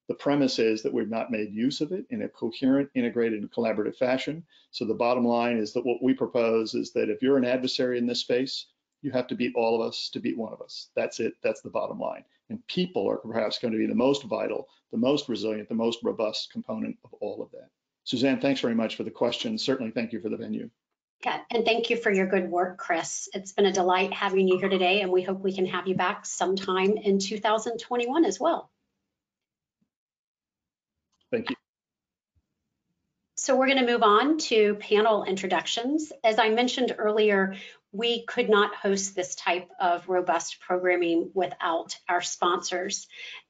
The premise is that we've not made use of it in a coherent, integrated, and collaborative fashion. So the bottom line is that what we propose is that if you're an adversary in this space, you have to beat all of us to beat one of us. That's it. That's the bottom line. And people are perhaps going to be the most vital, the most resilient, the most robust component of all of that. Suzanne, thanks very much for the question. Certainly thank you for the venue. Yeah, and thank you for your good work, Chris. It's been a delight having you here today, and we hope we can have you back sometime in 2021 as well. Thank you. So we're going to move on to panel introductions. As I mentioned earlier, we could not host this type of robust programming without our sponsors.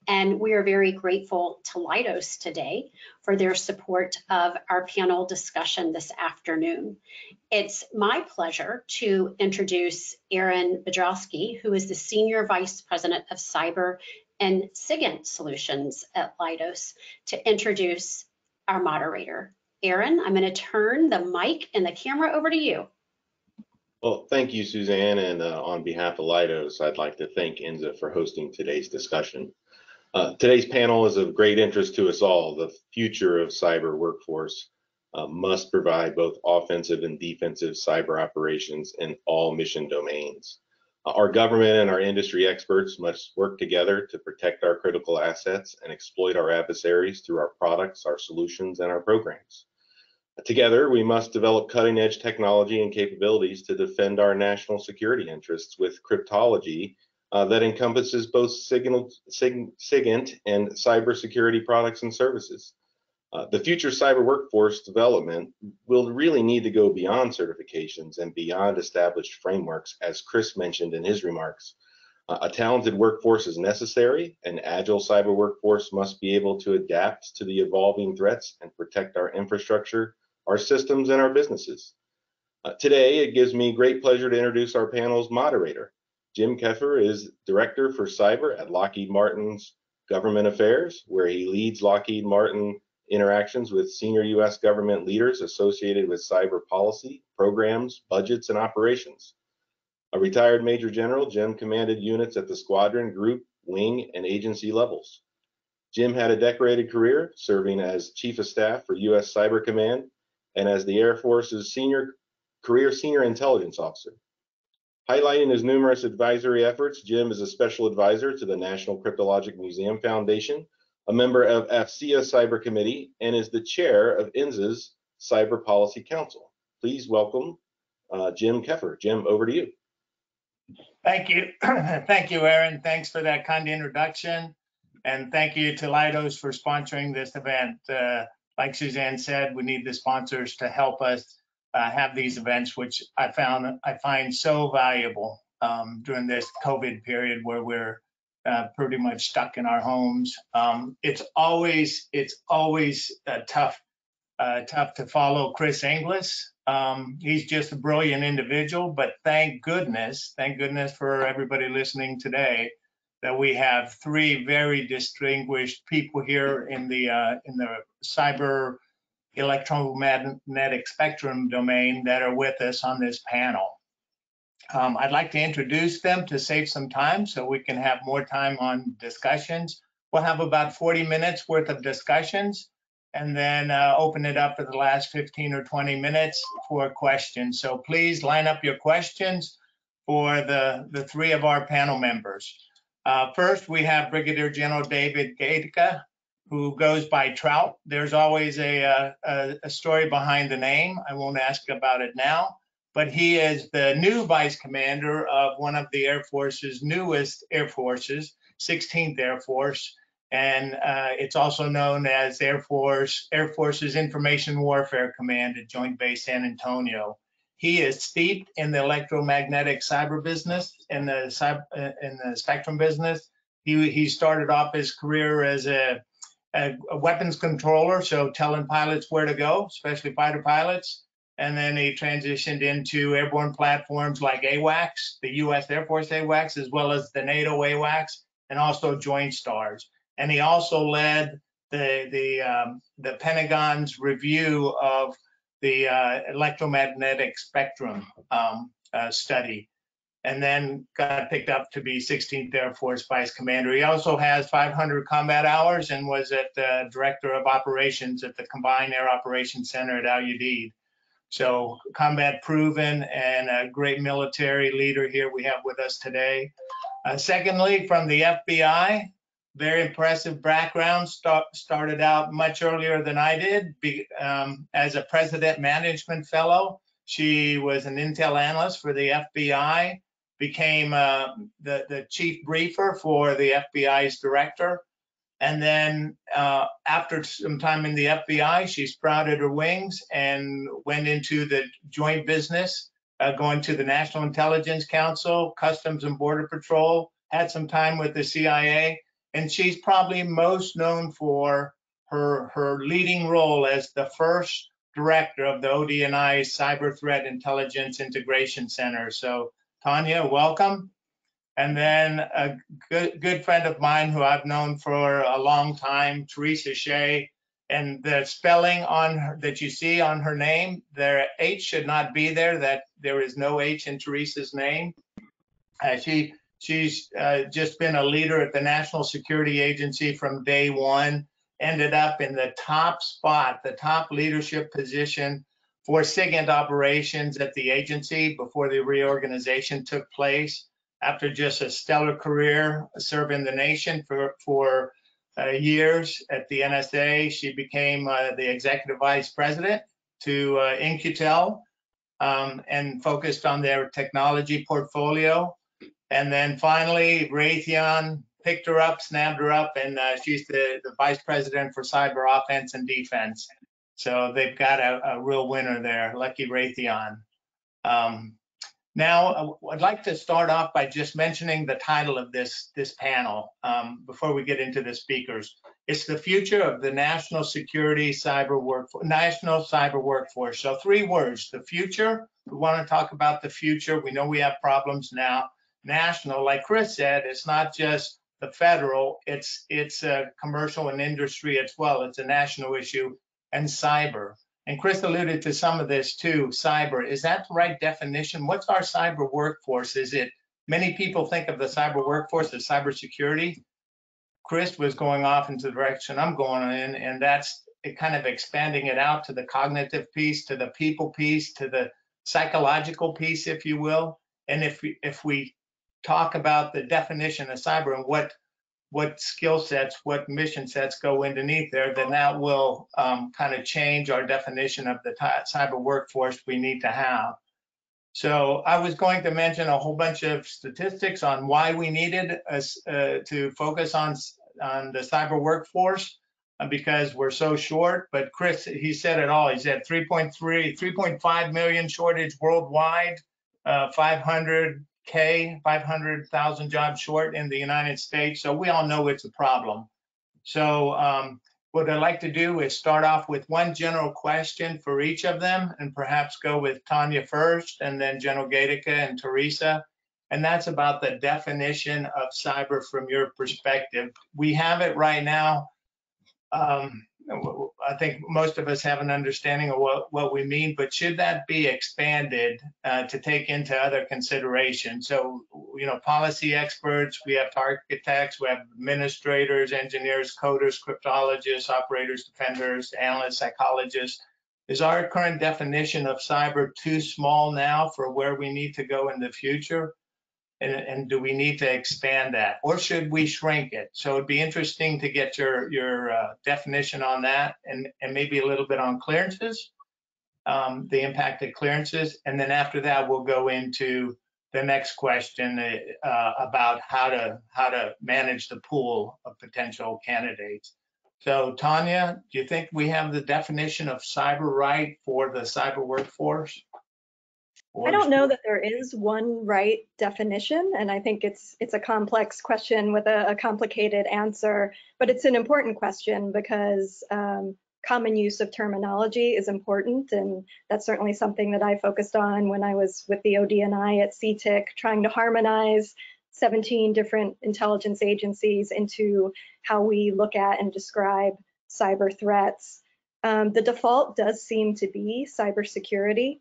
And we are very grateful to Leidos today for their support of our panel discussion this afternoon. It's my pleasure to introduce Aaron Bedrowski, who is the Senior Vice President of Cyber and SIGINT Solutions at Leidos, to introduce our moderator. Aaron, I'm going to turn the mic and the camera over to you. Well, thank you, Suzanne. And on behalf of Leidos, I'd like to thank INZA for hosting today's discussion. Today's panel is of great interest to us all. The future of cyber workforce must provide both offensive and defensive cyber operations in all mission domains. Our government and our industry experts must work together to protect our critical assets and exploit our adversaries through our products, our solutions, and our programs. Together, we must develop cutting-edge technology and capabilities to defend our national security interests with cryptology that encompasses both SIGINT and cybersecurity products and services. The future cyber workforce development will really need to go beyond certifications and beyond established frameworks, as Chris mentioned in his remarks. A talented workforce is necessary. An agile cyber workforce must be able to adapt to the evolving threats and protect our infrastructure, our systems, and our businesses. Today, it gives me great pleasure to introduce our panel's moderator. Jim Keffer is Director for Cyber at Lockheed Martin's Government Affairs, where he leads Lockheed Martin interactions with senior U.S. government leaders associated with cyber policy, programs, budgets, and operations. A retired Major General, Jim commanded units at the squadron, group, wing, and agency levels. Jim had a decorated career serving as Chief of Staff for U.S. Cyber Command and as the Air Force's Senior Intelligence Officer. Highlighting his numerous advisory efforts, Jim is a special advisor to the National Cryptologic Museum Foundation, a member of AFCEA Cyber Committee, and is the chair of INZA's Cyber Policy Council. Please welcome Jim Keffer. Jim, over to you. Thank you. Thank you, Aaron. Thanks for that kind introduction. And thank you to Leidos for sponsoring this event. Like Suzanne said, we need the sponsors to help us have these events, which I find so valuable during this COVID period where we're pretty much stuck in our homes. It's always tough to follow Chris Inglis. He's just a brilliant individual, but thank goodness for everybody listening today that we have three very distinguished people here in the cyber electromagnetic spectrum domain that are with us on this panel. I'd like to introduce them to save some time so we can have more time on discussions. We'll have about 40 minutes worth of discussions and then open it up for the last 15 or 20 minutes for questions. So please line up your questions for the three of our panel members. First, we have Brigadier General David Gaetke, who goes by Trout. There's always a story behind the name. I won't ask about it now, but he is the new vice commander of one of the Air Force's newest air forces, 16th Air Force, and it's also known as Air Force's Information Warfare Command at Joint Base San Antonio. He is steeped in the electromagnetic cyber business, in the spectrum business. He started off his career as a weapons controller, so telling pilots where to go, especially fighter pilots. And then he transitioned into airborne platforms like AWACS, the U.S. Air Force AWACS, as well as the NATO AWACS, and also Joint STARS. And he also led the Pentagon's review of the electromagnetic spectrum study, and then got picked up to be 16th Air Force Vice Commander. He also has 500 combat hours and was at the Director of Operations at the Combined Air Operations Center at Al Udeid. So combat proven and a great military leader here we have with us today. Secondly, from the FBI, very impressive background, started out much earlier than I did as a President Management Fellow. She was an intel analyst for the FBI, became the chief briefer for the FBI's director. And then after some time in the FBI, she sprouted her wings and went into the joint business, going to the National Intelligence Council, Customs and Border Patrol, had some time with the CIA, and she's probably most known for her leading role as the first director of the ODNI's Cyber Threat Intelligence Integration Center. So Tanya, welcome. And then a good friend of mine who I've known for a long time, Theresa Shea, and the spelling on her, that you see on her name, their H should not be there, that there is no H in Theresa's name. She's just been a leader at the National Security Agency from day one, ended up in the top spot, the top leadership position for SIGINT operations at the agency before the reorganization took place. After just a stellar career serving the nation for years at the NSA, she became the executive vice president to In-Q-Tel and focused on their technology portfolio. And then finally, Raytheon picked her up, snapped her up, and she's the vice president for cyber offense and defense. So they've got a real winner there, lucky Raytheon. Now, I'd like to start off by just mentioning the title of this panel before we get into the speakers. It's the future of the national security cyber workforce. So 3 words, the future. We want to talk about the future. We know we have problems now. National, like Chris said, it's not just the federal, it's commercial and industry as well. It's a national issue. And cyber. And Chris alluded to some of this too, cyber. Is that the right definition? What's our cyber workforce? Is it, many people think of the cyber workforce as cybersecurity. Chris was going off into the direction I'm going in, and that's it, kind of expanding it out to the cognitive piece, to the people piece, to the psychological piece, if you will. And if we talk about the definition of cyber and what skill sets, what mission sets go underneath there, then that will kind of change our definition of the cyber workforce we need to have. So I was going to mention a whole bunch of statistics on why we needed us to focus on the cyber workforce because we're so short. But Chris, he said it all. He said 3.5 million shortage worldwide, 500,000 jobs short in the United States. So we all know it's a problem. So what I'd like to do is start off with one general question for each of them and perhaps go with Tanya first and then General Gaetke and Theresa. And that's about the definition of cyber from your perspective. We have it right now. I think most of us have an understanding of what we mean, but should that be expanded to take into other considerations? So, you know, policy experts, we have architects, we have administrators, engineers, coders, cryptologists, operators, defenders, analysts, psychologists. Is our current definition of cyber too small now for where we need to go in the future? And do we need to expand that, or should we shrink it? So it'd be interesting to get your definition on that, and maybe a little bit on clearances, the impact of clearances, and then after that we'll go into the next question about how to manage the pool of potential candidates. So Tanya, do you think we have the definition of cyber right for the cyber workforce? I don't know that there is one right definition, and I think it's a complex question with a complicated answer, but it's an important question because common use of terminology is important, and that's certainly something that I focused on when I was with the ODNI at CTIC, trying to harmonize 17 different intelligence agencies into how we look at and describe cyber threats. The default does seem to be cybersecurity.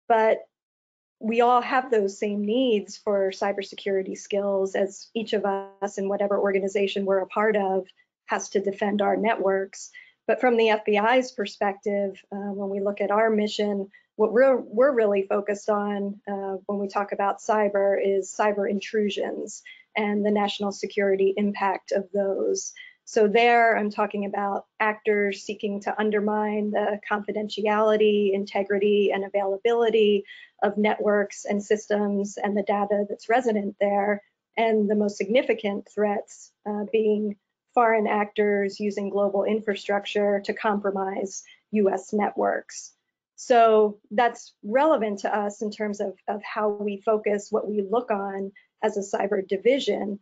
But we all have those same needs for cybersecurity skills, as each of us in whatever organization we're a part of has to defend our networks. But from the FBI's perspective, when we look at our mission, what we're really focused on when we talk about cyber is cyber intrusions and the national security impact of those. So there, I'm talking about actors seeking to undermine the confidentiality, integrity, and availability of networks and systems and the data that's resident there, and the most significant threats being foreign actors using global infrastructure to compromise US networks. So that's relevant to us in terms of how we focus what we look on as a cyber division.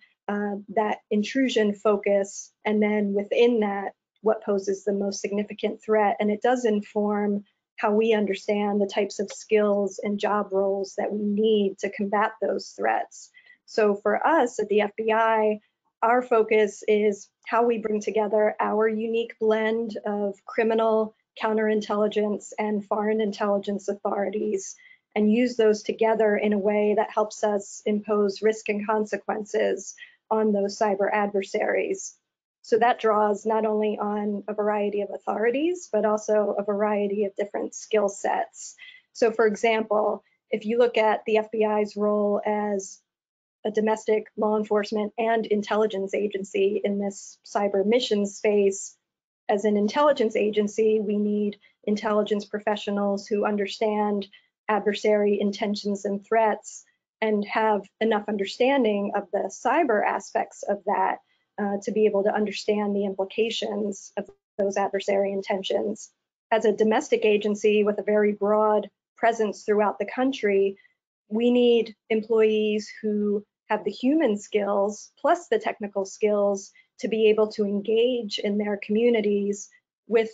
That intrusion focus, and then within that, what poses the most significant threat. And it does inform how we understand the types of skills and job roles that we need to combat those threats. So for us at the FBI, our focus is how we bring together our unique blend of criminal, counterintelligence, and foreign intelligence authorities, and use those together in a way that helps us impose risk and consequences on those cyber adversaries. So that draws not only on a variety of authorities, but also a variety of different skill sets. So for example, if you look at the FBI's role as a domestic law enforcement and intelligence agency in this cyber mission space, as an intelligence agency, we need intelligence professionals who understand adversary intentions and threats and have enough understanding of the cyber aspects of that to be able to understand the implications of those adversary intentions. As a domestic agency with a very broad presence throughout the country, we need employees who have the human skills plus the technical skills to be able to engage in their communities with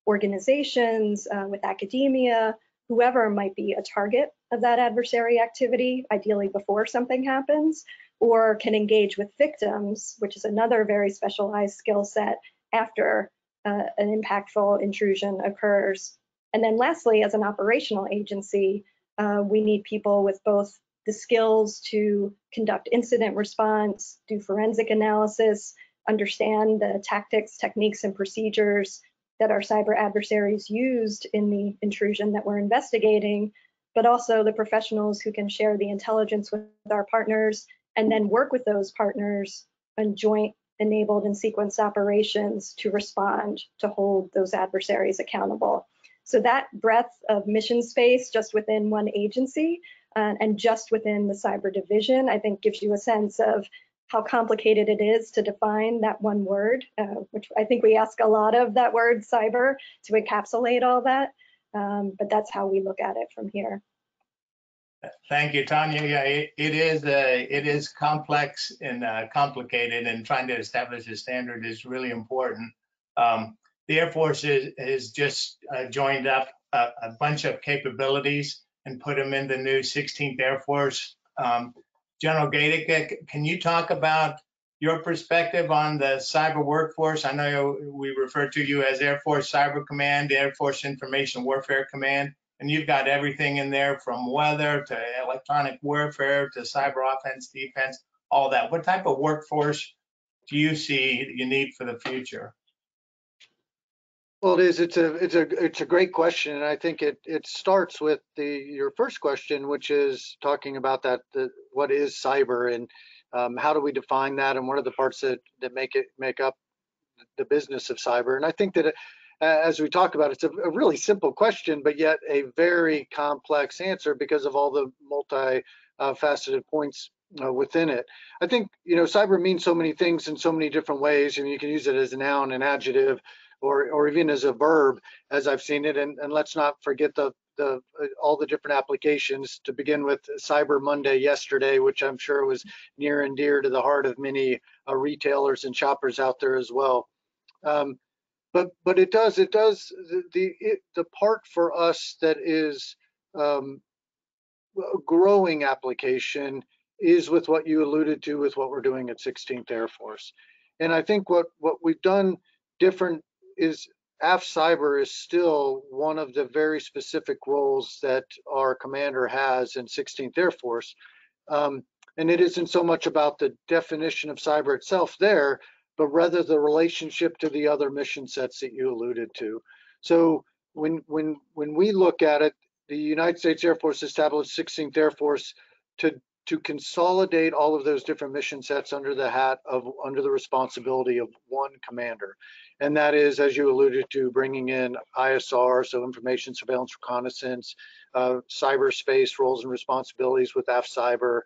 organizations, with academia, whoever might be a target of that adversary activity, ideally before something happens, or can engage with victims, which is another very specialized skill set after an impactful intrusion occurs. And then lastly, as an operational agency, we need people with both the skills to conduct incident response, do forensic analysis, understand the tactics, techniques, and procedures that our cyber adversaries used in the intrusion that we're investigating, but also the professionals who can share the intelligence with our partners and then work with those partners on joint enabled and sequenced operations to respond, to hold those adversaries accountable. So that breadth of mission space just within one agency and just within the cyber division, I think gives you a sense of how complicated it is to define that one word, which I think we ask a lot of that word cyber to encapsulate all that, but that's how we look at it from here. Thank you, Tanya. Yeah, it is complex and complicated, and trying to establish a standard is really important. The Air Force is just joined up a bunch of capabilities and put them in the new 16th Air Force. General Gaetke, can you talk about your perspective on the cyber workforce? I know we refer to you as Air Force Cyber Command, Air Force Information Warfare Command, and you've got everything in there from weather to electronic warfare to cyber offense, defense, all that. What type of workforce do you see you need for the future? Well, it's a great question, and I think it starts with your first question, which is talking about what is cyber and how do we define that, and what are the parts that make up the business of cyber. And I think that as we talk about it, it's a really simple question, but yet a very complex answer because of all the multi-faceted points within it. I think cyber means so many things in so many different ways, and you can use it as a noun, an adjective, or even as a verb, as I've seen it. And let's not forget the all the different applications, to begin with Cyber Monday yesterday, which I'm sure was near and dear to the heart of many retailers and shoppers out there as well. But it does the part for us that is a growing application is with what you alluded to with what we're doing at 16th Air Force. And I think what we've done different is AF Cyber is still one of the very specific roles that our commander has in 16th Air Force. And it isn't so much about the definition of cyber itself there, but rather the relationship to the other mission sets that you alluded to. So when we look at it, the United States Air Force established 16th Air Force to consolidate all of those different mission sets under the responsibility of one commander. And that is, as you alluded to, bringing in ISR, so information surveillance reconnaissance, cyberspace roles and responsibilities with AF Cyber,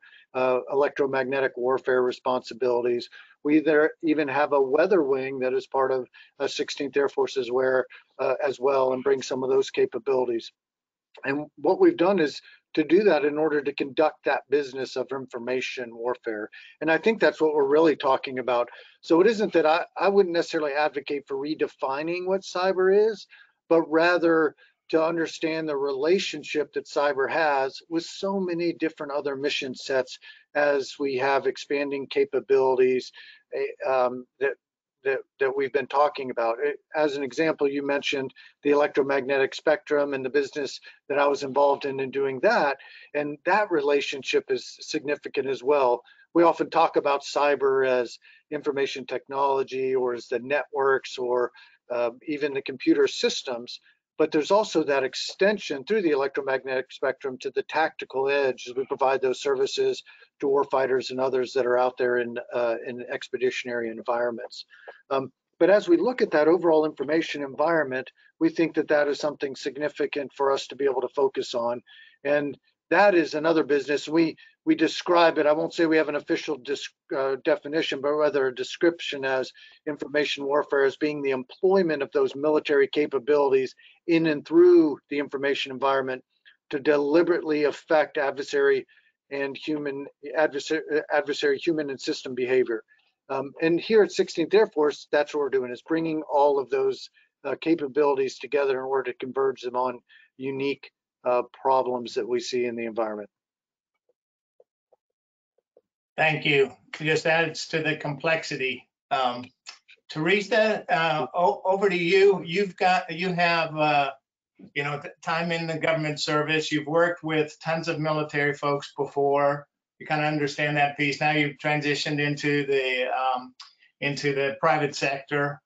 electromagnetic warfare responsibilities. We even have a weather wing that is part of 16th Air Force as well, and bring some of those capabilities. And what we've done is to do that in order to conduct that business of information warfare. And I think that's what we're really talking about. So it isn't that I wouldn't necessarily advocate for redefining what cyber is, but rather to understand the relationship that cyber has with so many different other mission sets as we have expanding capabilities that we've been talking about. As an example, you mentioned the electromagnetic spectrum and the business that I was involved in doing that, and that relationship is significant as well. We often talk about cyber as information technology or as the networks or even the computer systems, but there's also that extension through the electromagnetic spectrum to the tactical edge as we provide those services to warfighters and others that are out there in expeditionary environments. But as we look at that overall information environment, we think that that is something significant for us to be able to focus on. And that is another business. We describe it, I won't say we have an official definition, but rather a description as information warfare as being the employment of those military capabilities in and through the information environment to deliberately affect adversary human and system behavior. And here at 16th Air Force, that's what we're doing, is bringing all of those capabilities together in order to converge them on unique problems that we see in the environment. Thank you. It just adds to the complexity. Teresa, over to you. You have time in the government service. You've worked with tons of military folks before. You kind of understand that piece. Now you've transitioned into the private sector.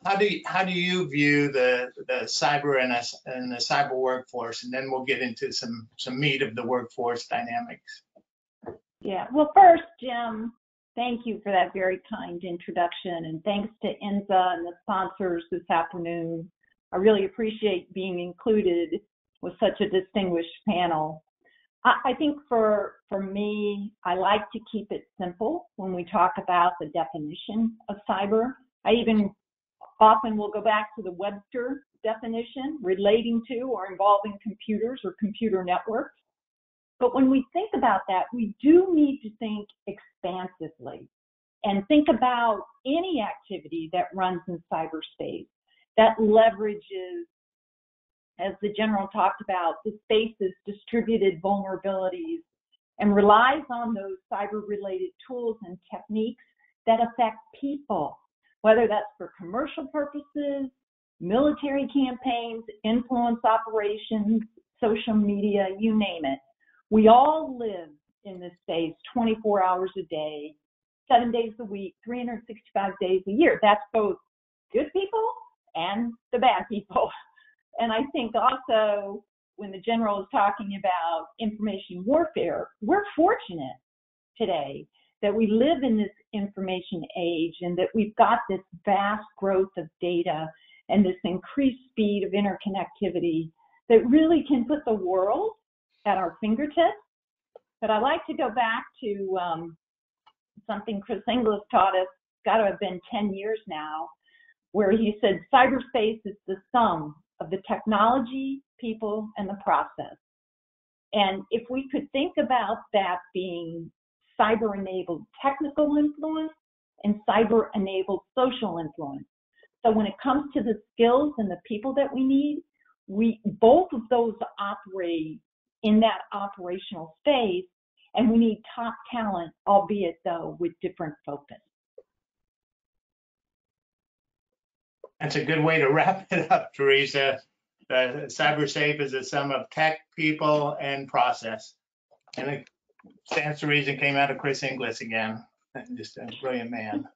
How do you view the cyber and the cyber workforce? And then we'll get into some meat of the workforce dynamics. Yeah, well, first, Jim, thank you for that very kind introduction, and thanks to INZA and the sponsors this afternoon. I really appreciate being included with such a distinguished panel. I think for me, I like to keep it simple when we talk about the definition of cyber. I even often will go back to the Webster definition, relating to or involving computers or computer networks. But when we think about that, we do need to think expansively and think about any activity that runs in cyberspace that leverages, as the general talked about, the space's distributed vulnerabilities and relies on those cyber-related tools and techniques that affect people, whether that's for commercial purposes, military campaigns, influence operations, social media, you name it. We all live in this space 24 hours a day, 7 days a week, 365 days a year. That's both good people and the bad people. And I think also when the general is talking about information warfare, we're fortunate today that we live in this information age and that we've got this vast growth of data and this increased speed of interconnectivity that really can put the world at our fingertips. But I like to go back to something Chris Inglis taught us, got to have been 10 years now, where he said cyberspace is the sum of the technology, people, and the process. And if we could think about that being cyber-enabled technical influence and cyber-enabled social influence. So when it comes to the skills and the people that we need, both of those operate in that operational space, and we need top talent, albeit though with different focus. That's a good way to wrap it up, Theresa. Cybersafe is a sum of tech, people, and process. And it stands to reason came out of Chris Inglis again. Just a brilliant man.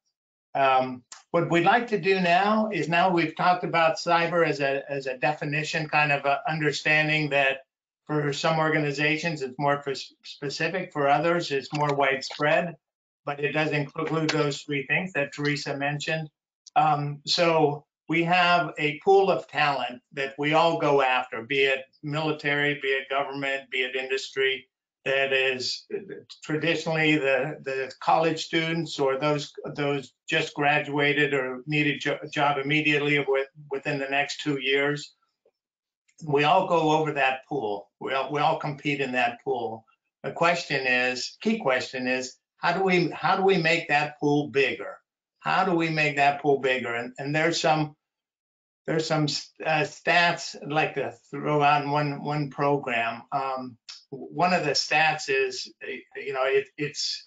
What we'd like to do now is, now we've talked about cyber as a definition, kind of understanding that for some organizations it's more specific, for others it's more widespread, but it does include those three things that Theresa mentioned. So we have a pool of talent that we all go after, be it military, be it government, be it industry, that is traditionally the college students or those just graduated or need a job immediately or within the next 2 years. We all go over that pool. We all compete in that pool. The key question is, how do we make that pool bigger? How do we make that pool bigger? And there's some stats I'd like to throw out in one program. One of the stats is,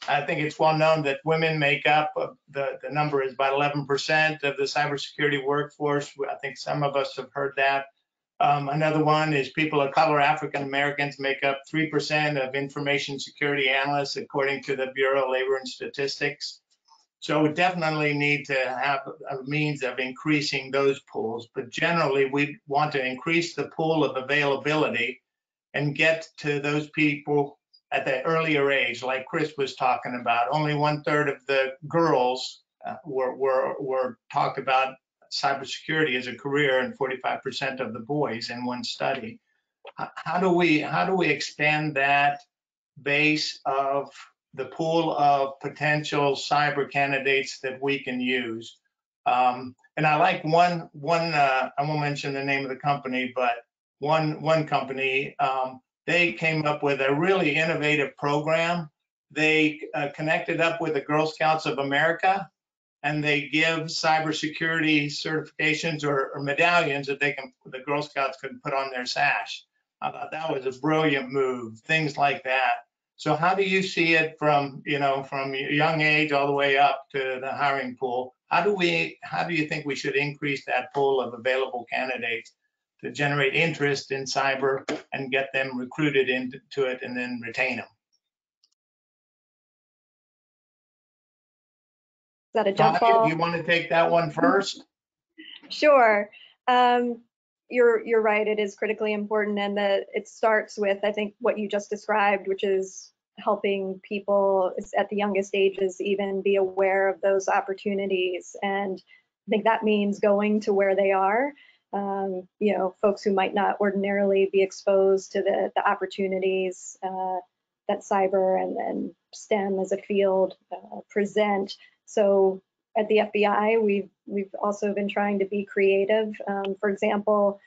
I think it's well known that women make up, the number is about 11% of the cybersecurity workforce. I think some of us have heard that. Another one is people of color, African Americans, make up 3% of information security analysts, according to the Bureau of Labor and Statistics. So we definitely need to have a means of increasing those pools, but generally we want to increase the pool of availability and get to those people at the earlier age, like Chris was talking about. Only 1/3 of the girls were talked about cybersecurity as a career, and 45% of the boys in one study. How do we expand that base of the pool of potential cyber candidates that we can use? And I like one I won't mention the name of the company, but one company, they came up with a really innovative program. They connected up with the Girl Scouts of America, and they give cybersecurity certifications or medallions that the Girl Scouts could put on their sash. I thought that was a brilliant move, things like that. So how do you see it from a young age all the way up to the hiring pool? How do you think we should increase that pool of available candidates to generate interest in cyber and get them recruited into it and then retain them? Is that a jump ball? Do you want to take that one first? Sure. You're right. It is critically important, and that it starts with, I think, what you just described, which is helping people at the youngest ages even be aware of those opportunities. And I think that means going to where they are. Folks who might not ordinarily be exposed to the opportunities that cyber and STEM as a field present. So at the FBI, we've also been trying to be creative. For example,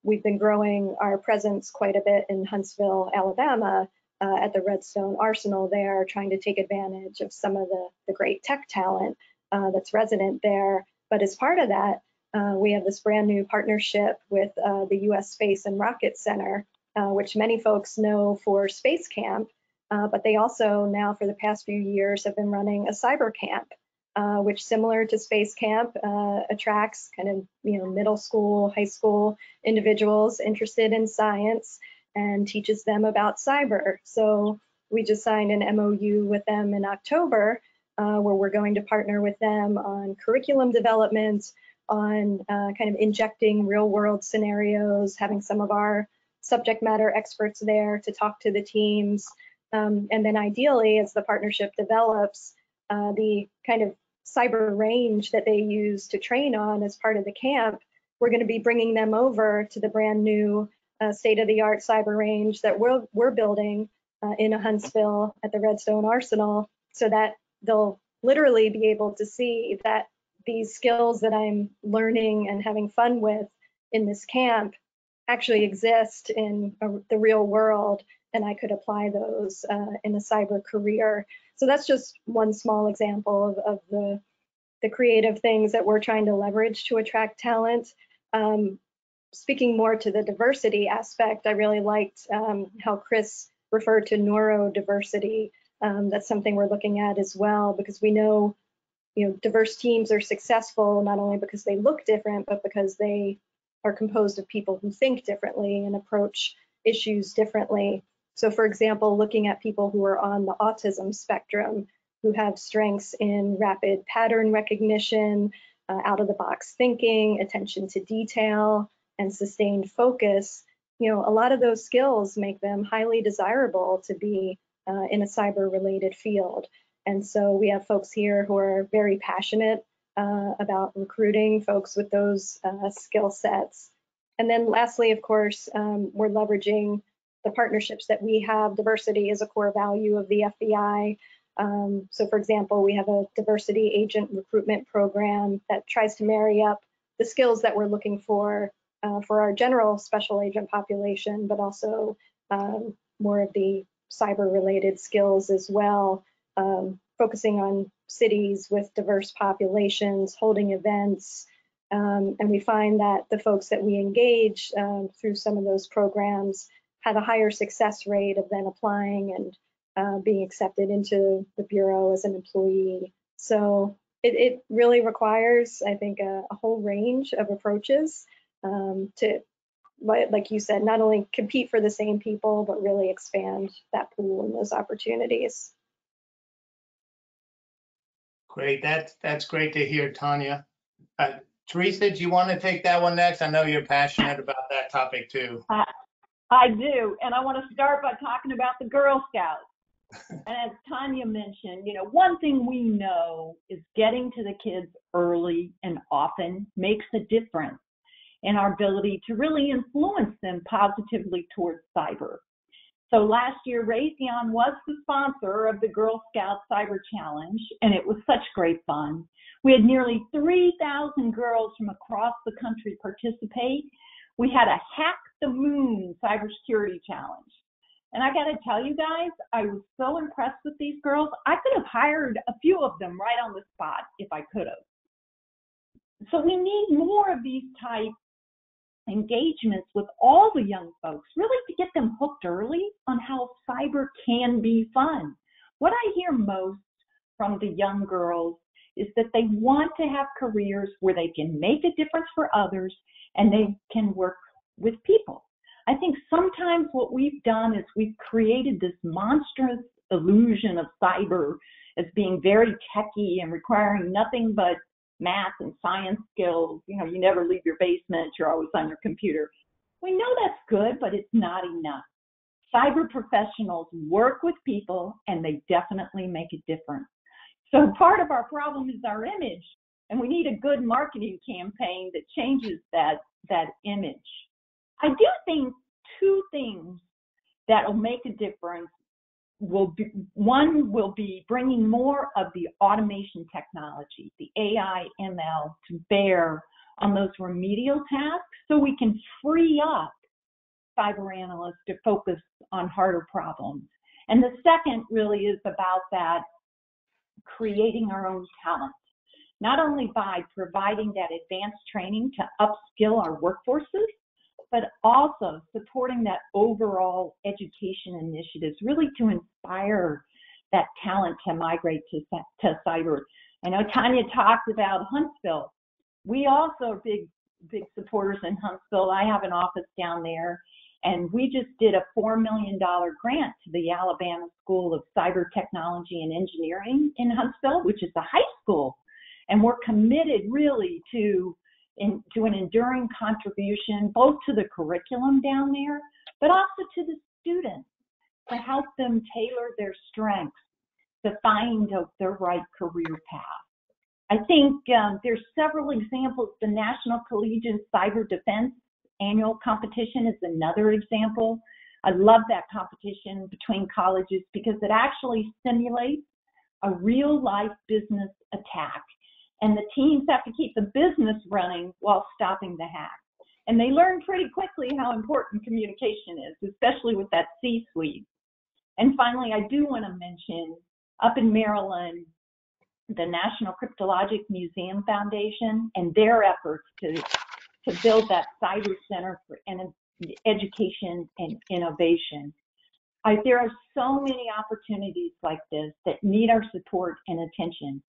we've been growing our presence quite a bit in Huntsville, Alabama, at the Redstone Arsenal there, trying to take advantage of some of the great tech talent that's resident there. But as part of that, we have this brand new partnership with the U.S. Space and Rocket Center, which many folks know for Space Camp, but they also now for the past few years have been running a cyber camp, which, similar to Space Camp, attracts kind of middle school, high school individuals interested in science and teaches them about cyber. So we just signed an MOU with them in October, where we're going to partner with them on curriculum development, on kind of injecting real world scenarios, having some of our subject matter experts there to talk to the teams. And then ideally, as the partnership develops, the kind of cyber range that they use to train on as part of the camp, we're going to be bringing them over to the brand new state-of-the-art cyber range that we're building in Huntsville at the Redstone Arsenal, so that they'll literally be able to see that these skills that I'm learning and having fun with in this camp actually exist in the real world, and I could apply those in a cyber career. So that's just one small example of the creative things that we're trying to leverage to attract talent. Speaking more to the diversity aspect, I really liked how Chris referred to neurodiversity. That's something we're looking at as well, because we know, diverse teams are successful not only because they look different, but because they are composed of people who think differently and approach issues differently. So for example, looking at people who are on the autism spectrum, who have strengths in rapid pattern recognition, out-of-the-box thinking, attention to detail, and sustained focus, a lot of those skills make them highly desirable to be in a cyber-related field. And so we have folks here who are very passionate about recruiting folks with those skill sets. And then lastly, of course, we're leveraging the partnerships that we have. Diversity is a core value of the FBI. So for example, we have a diversity agent recruitment program that tries to marry up the skills that we're looking for our general special agent population, but also more of the cyber-related skills as well, focusing on cities with diverse populations, holding events, and we find that the folks that we engage through some of those programs have a higher success rate of then applying and being accepted into the Bureau as an employee. So it really requires, I think, a whole range of approaches to, like you said, not only compete for the same people, but really expand that pool and those opportunities. Great, that's great to hear, Tanya. Theresa, do you want to take that one next? I know you're passionate about that topic too. I do, and I want to start by talking about the Girl Scouts. And as Tanya mentioned, one thing we know is getting to the kids early and often makes a difference in our ability to really influence them positively towards cyber. So last year, Raytheon was the sponsor of the Girl Scout Cyber Challenge, and it was such great fun. We had nearly 3,000 girls from across the country participate. We had a Hack the Moon cybersecurity challenge. And I got to tell you guys, I was so impressed with these girls. I could have hired a few of them right on the spot if I could have. So we need more of these type engagements with all the young folks, really to get them hooked early on how cyber can be fun. What I hear most from the young girls is that they want to have careers where they can make a difference for others and they can work with people. I think sometimes what we've done is we've created this monstrous illusion of cyber as being very techy and requiring nothing but math and science skills. You never leave your basement, you're always on your computer. We know that's good, but it's not enough. Cyber professionals work with people and they definitely make a difference. So part of our problem is our image, and we need a good marketing campaign that changes that image. I do think two things that will make a difference one will be bringing more of the automation technology, the AI, ML, to bear on those remedial tasks so we can free up cyber analysts to focus on harder problems. And the second really is about that creating our own talent, not only by providing that advanced training to upskill our workforces, but also supporting that overall education initiatives, really to inspire that talent to migrate to cyber. I know Tanya talked about Huntsville. We also are big supporters in Huntsville. I have an office down there, and we just did a $4 million grant to the Alabama School of Cyber Technology and Engineering in Huntsville, which is the high school. And we're committed really to an enduring contribution, both to the curriculum down there, but also to the students, to help them tailor their strengths to find their right career path. I think there's several examples. The National Collegiate Cyber Defense annual competition is another example. I love that competition between colleges because it actually simulates a real-life business attack. And the teams have to keep the business running while stopping the hack. And they learn pretty quickly how important communication is, especially with that C-suite. And finally, I do want to mention up in Maryland, the National Cryptologic Museum Foundation and their efforts to build that cyber center for education and innovation. There are so many opportunities like this that need our support and attention.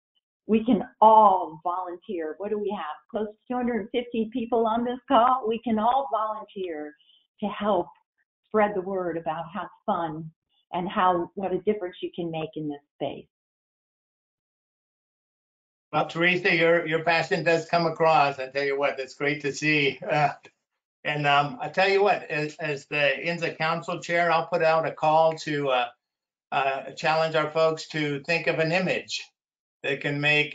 We can all volunteer. What do we have? Close to 250 people on this call. We can all volunteer to help spread the word about how fun and what a difference you can make in this space. Well, Theresa, your passion does come across. I tell you what, that's great to see. And I tell you what, as the INSA Council Chair, I'll put out a call to challenge our folks to think of an image that can make,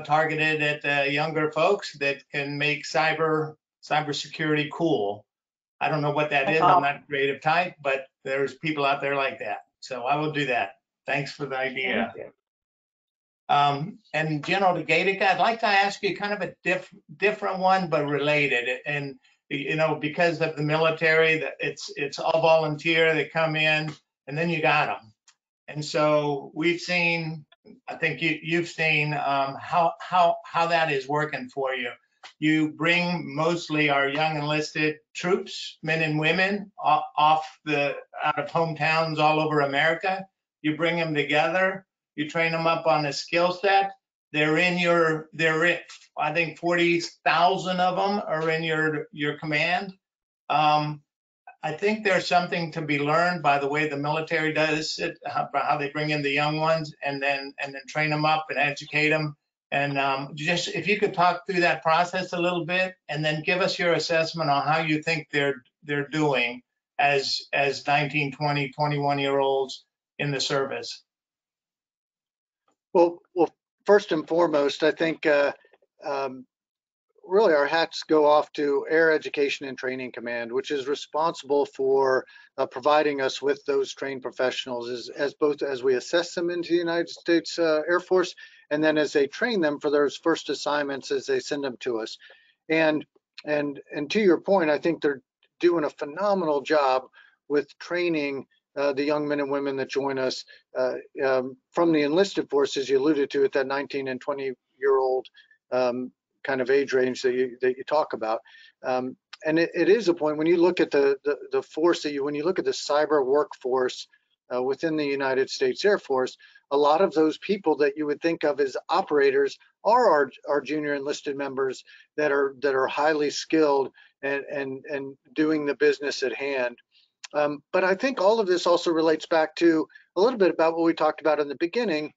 targeted at younger folks that can make cybersecurity cool. I don't know what that is. I'm not a creative type, but there's people out there like that. So I will do that. Thanks for the idea. And General Gaetke, I'd like to ask you kind of a different one, but related. And because of the military, that it's all volunteer. They come in, and then you got them. And so we've seen. I think you've seen how that is working for you. You bring mostly our young enlisted troops, men and women, out of hometowns all over America. You bring them together. You train them up on a skill set. I think 40,000 of them are in your command. I think there's something to be learned by the way the military does it, how they bring in the young ones and then train them up and educate them. And just if you could talk through that process a little bit, and then give us your assessment on how you think they're doing as 19, 20, 21-year-olds in the service. Well, first and foremost, I think really our hats go off to Air Education and Training Command, which is responsible for providing us with those trained professionals as both as we assess them into the United States Air Force, and then as they train them for those first assignments as they send them to us. And to your point, I think they're doing a phenomenal job with training the young men and women that join us from the enlisted forces, you alluded to, at that 19 and 20-year-old kind of age range that you talk about. And it is a point when you look at the force when you look at the cyber workforce within the United States Air Force, a lot of those people that you would think of as operators are our junior enlisted members that are highly skilled and doing the business at hand. But I think all of this also relates back to a little bit about what we talked about in the beginning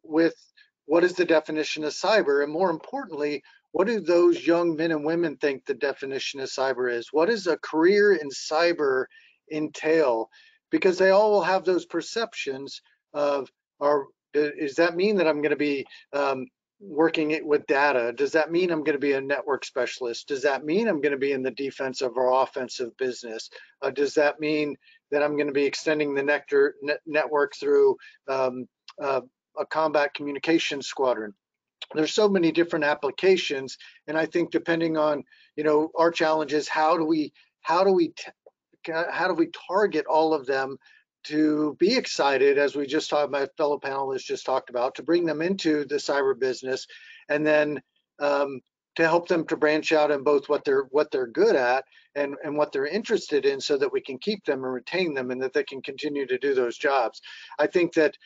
with what is the definition of cyber, and more importantly, what do those young men and women think the definition of cyber is? What does a career in cyber entail? Because they all will have those perceptions of, does that mean that I'm going to be working with data? Does that mean I'm going to be a network specialist? Does that mean I'm going to be in the defensive or offensive business? Does that mean that I'm going to be extending the network through a combat communication squadron? There's so many different applications, and I think depending on our challenge is how do we target all of them to be excited, as we just talked, my fellow panelists just talked about, to bring them into the cyber business, and then to help them to branch out in both what they're good at and what they're interested in, so that we can keep them and retain them, and that they can continue to do those jobs. I think that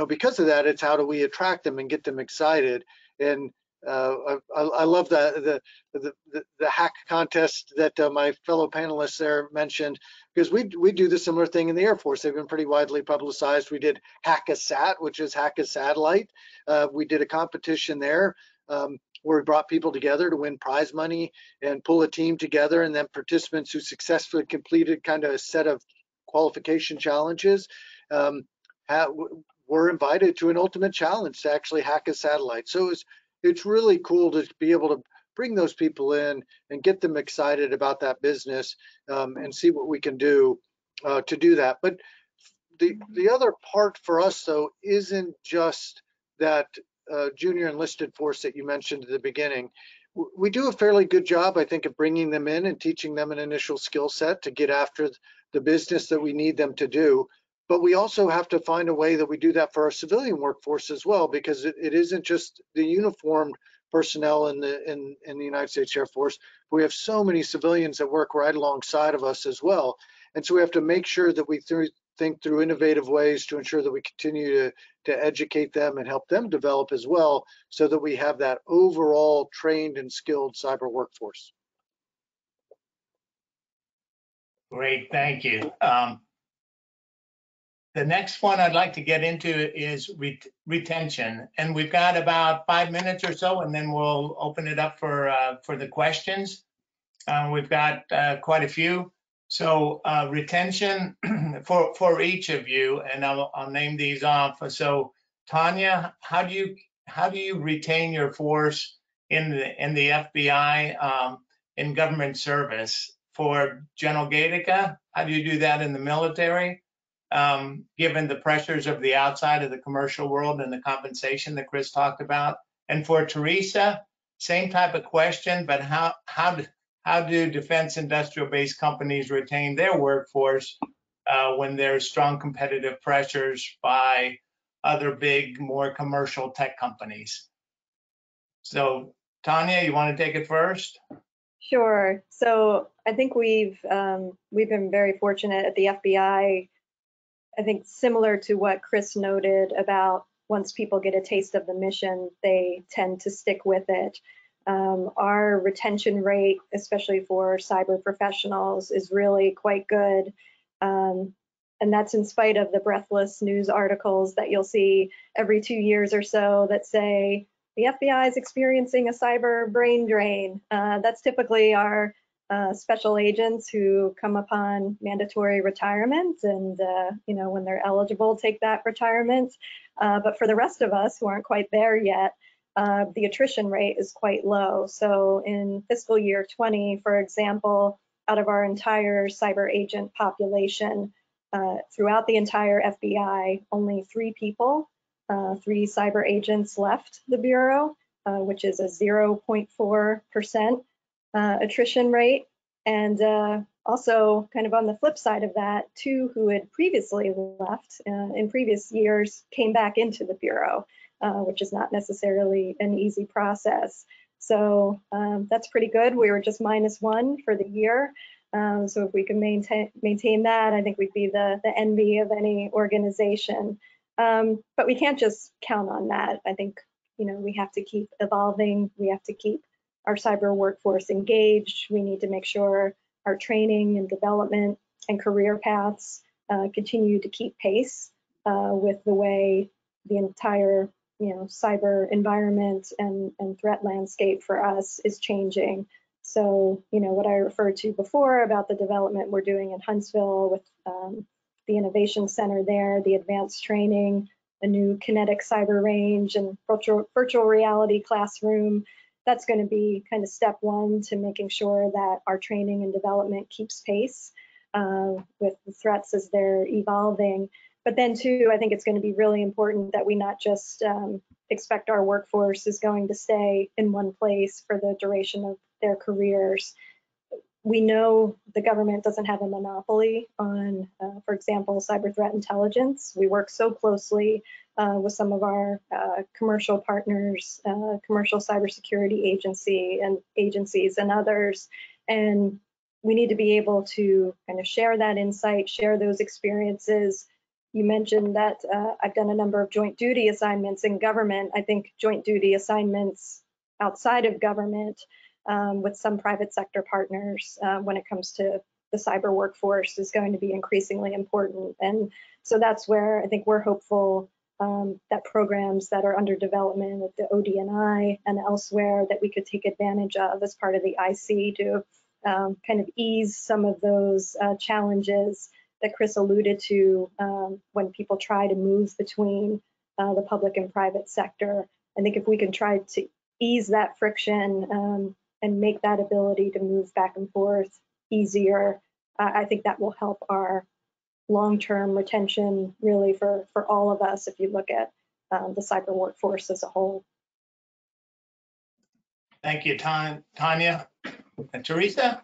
because of that, it's how do we attract them and get them excited. And I love the hack contest that my fellow panelists there mentioned, because we do the similar thing in the Air Force. They've been pretty widely publicized. We did Hack a Sat, which is Hack a Satellite. We did a competition there where we brought people together to win prize money and pull a team together, and then participants who successfully completed kind of a set of qualification challenges were invited to an ultimate challenge to actually hack a satellite. So it's really cool to be able to bring those people in and get them excited about that business and see what we can do to do that. But the other part for us, though, isn't just that junior enlisted force that you mentioned at the beginning. we do a fairly good job, I think, of bringing them in and teaching them an initial skill set to get after the business that we need them to do. But we also have to find a way that we do that for our civilian workforce as well, because it isn't just the uniformed personnel in the United States Air Force. We have so many civilians that work right alongside of us as well. And so we have to make sure that we think through innovative ways to ensure that we continue to educate them and help them develop as well, so that we have that overall trained and skilled cyber workforce. Great, thank you. The next one I'd like to get into is retention. And we've got about 5 minutes or so, and then we'll open it up for the questions. We've got quite a few. So retention for each of you, and I'll name these off. So Tanya, how do you retain your force in the FBI in government service? For General Gaetke, how do you do that in the military? Given the pressures of the outside of the commercial world and the compensation that Chris talked about. And for Theresa, same type of question, but how do defense industrial based companies retain their workforce when there's strong competitive pressures by other big, more commercial tech companies? So Tanya, you want to take it first? Sure. So I think we've been very fortunate at the FBI. I think similar to what Chris noted about once people get a taste of the mission, they tend to stick with it. Our retention rate, especially for cyber professionals, is really quite good. And that's in spite of the breathless news articles that you'll see every 2 years or so that say, the FBI is experiencing a cyber brain drain. That's typically our special agents who come upon mandatory retirement and, when they're eligible, take that retirement. But for the rest of us who aren't quite there yet, the attrition rate is quite low. So in fiscal year 20, for example, out of our entire cyber agent population, throughout the entire FBI, only 3 people, 3 cyber agents left the Bureau, which is a 0.4% attrition rate. And also kind of on the flip side of that, 2 who had previously left in previous years came back into the Bureau, which is not necessarily an easy process. So that's pretty good. We were just -1 for the year. So if we can maintain that, I think we'd be the envy of any organization. But we can't just count on that. I think, we have to keep evolving. We have to keep our cyber workforce engaged. We need to make sure our training and development and career paths continue to keep pace with the way the entire, cyber environment and threat landscape for us is changing. So, what I referred to before about the development we're doing in Huntsville with the Innovation Center there, the advanced training, a new kinetic cyber range and virtual reality classroom, that's going to be kind of step 1 to making sure that our training and development keeps pace with the threats as they're evolving. But then too, I think it's going to be really important that we not just expect our workforce is going to stay in one place for the duration of their careers. We know the government doesn't have a monopoly on, for example, cyber threat intelligence. We work so closely with some of our commercial partners, commercial cybersecurity agencies and others. And we need to be able to kind of share that insight, share those experiences. You mentioned that I've done a number of joint duty assignments in government. I think joint duty assignments outside of government with some private sector partners when it comes to the cyber workforce is going to be increasingly important. And so that's where I think we're hopeful that programs that are under development at the ODNI and elsewhere that we could take advantage of as part of the IC to kind of ease some of those challenges that Chris alluded to when people try to move between the public and private sector. I think if we can try to ease that friction and make that ability to move back and forth easier, I think that will help our long-term retention really for all of us if you look at the cyber workforce as a whole. Thank you, Tanya. And Theresa?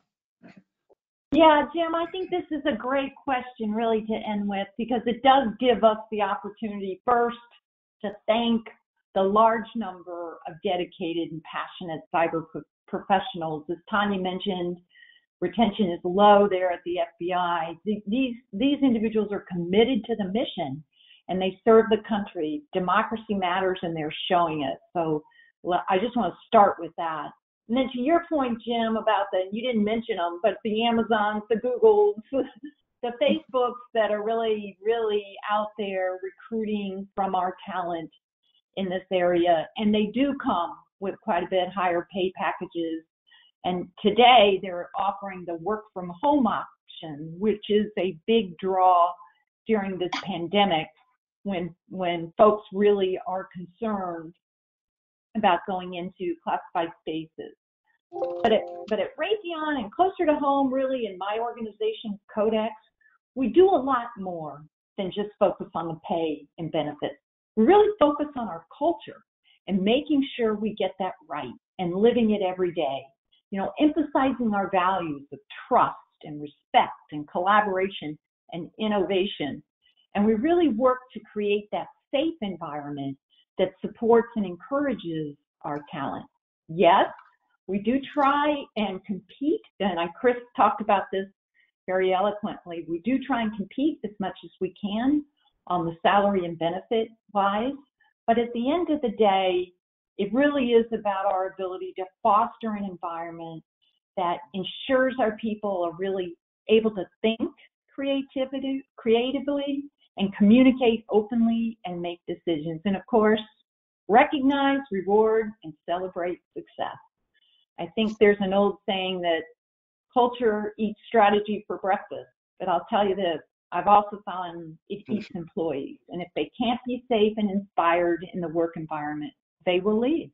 Yeah, Jim, I think this is a great question really to end with, because it does give us the opportunity first to thank the large number of dedicated and passionate cyber professionals. As Tanya mentioned, retention is low there at the FBI. These individuals are committed to the mission and they serve the country. Democracy matters and they're showing it. So I just want to start with that. And then to your point, Jim, about you didn't mention them, but the Amazons, the Googles, the Facebooks that are really, really out there recruiting from our talent in this area. And they do come with quite a bit higher pay packages. And today they're offering the work from home option, which is a big draw during this pandemic when folks really are concerned about going into classified spaces. But at Raytheon and closer to home, really, in my organization, Codex, we do a lot more than just focus on the pay and benefits. We really focus on our culture and making sure we get that right and living it every day. You know, emphasizing our values of trust and respect and collaboration and innovation. And we really work to create that safe environment that supports and encourages our talent. Yes, we do try and compete, and Chris talked about this very eloquently. We do try and compete as much as we can on the salary and benefit wise, but at the end of the day, it really is about our ability to foster an environment that ensures our people are really able to think creatively and communicate openly and make decisions. And of course, recognize, reward, and celebrate success. I think there's an old saying that culture eats strategy for breakfast, but I'll tell you this, I've also found it eats employees. And if they can't be safe and inspired in the work environment, they will leave.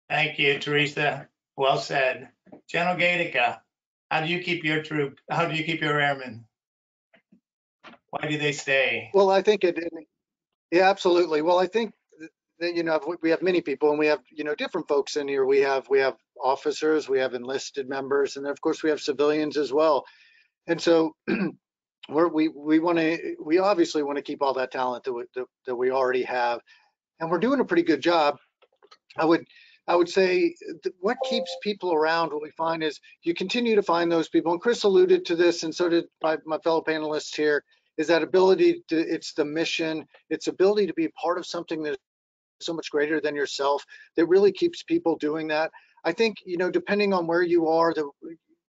Thank you, Theresa. Well said. General Gaetke, how do you keep your troop? How do you keep your airmen? Why do they stay? Well, I think yeah, absolutely. Well, I think that, you know, we have many people and we have, you know, different folks in here. We have officers, we have enlisted members, and of course we have civilians as well. And so we obviously want to keep all that talent that we already have, and we're doing a pretty good job. I would say what keeps people around, what we find is you continue to find those people, and Chris alluded to this, and so did my fellow panelists here, is that ability to, it's the mission, it's ability to be part of something that's so much greater than yourself that really keeps people doing that. I think, you know, depending on where you are,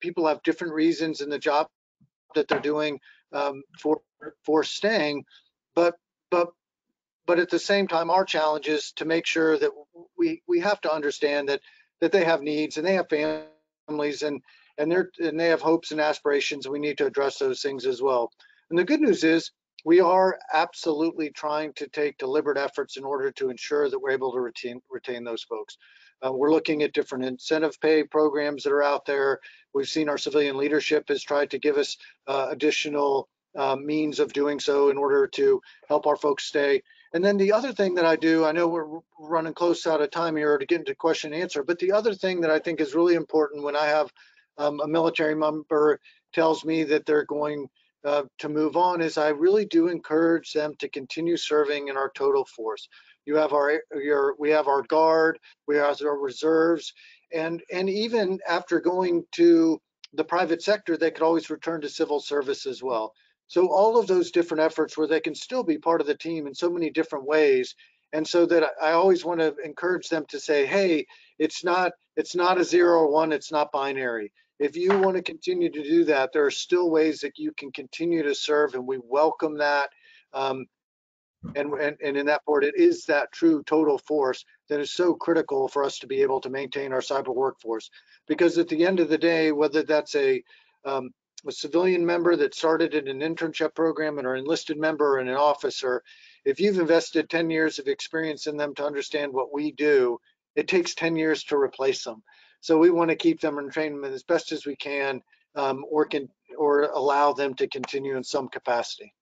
people have different reasons in the job that they're doing for staying, but at the same time, our challenge is to make sure that we have to understand that they have needs and they have families and they have hopes and aspirations, and we need to address those things as well. And the good news is we are absolutely trying to take deliberate efforts in order to ensure that we're able to retain those folks. We're looking at different incentive pay programs that are out there. We've seen our civilian leadership has tried to give us additional means of doing so in order to help our folks stay. And then the other thing that I do, I know we're running close out of time here to get into question and answer, but the other thing that I think is really important when I have a military member tells me that they're going to move on is I really do encourage them to continue serving in our total force. We have our guard, we have our reserves, and even after going to the private sector, they could always return to civil service as well. So all of those different efforts where they can still be part of the team in so many different ways. And so that I always want to encourage them to say, hey, it's not a 0 or 1, it's not binary. If you want to continue to do that, there are still ways that you can continue to serve, and we welcome that. And in that part, it is that true total force that is so critical for us to be able to maintain our cyber workforce. Because at the end of the day, whether that's a civilian member that started in an internship program and an enlisted member and an officer, if you've invested 10 years of experience in them to understand what we do, it takes 10 years to replace them. So we want to keep them and train them as best as we can, or allow them to continue in some capacity.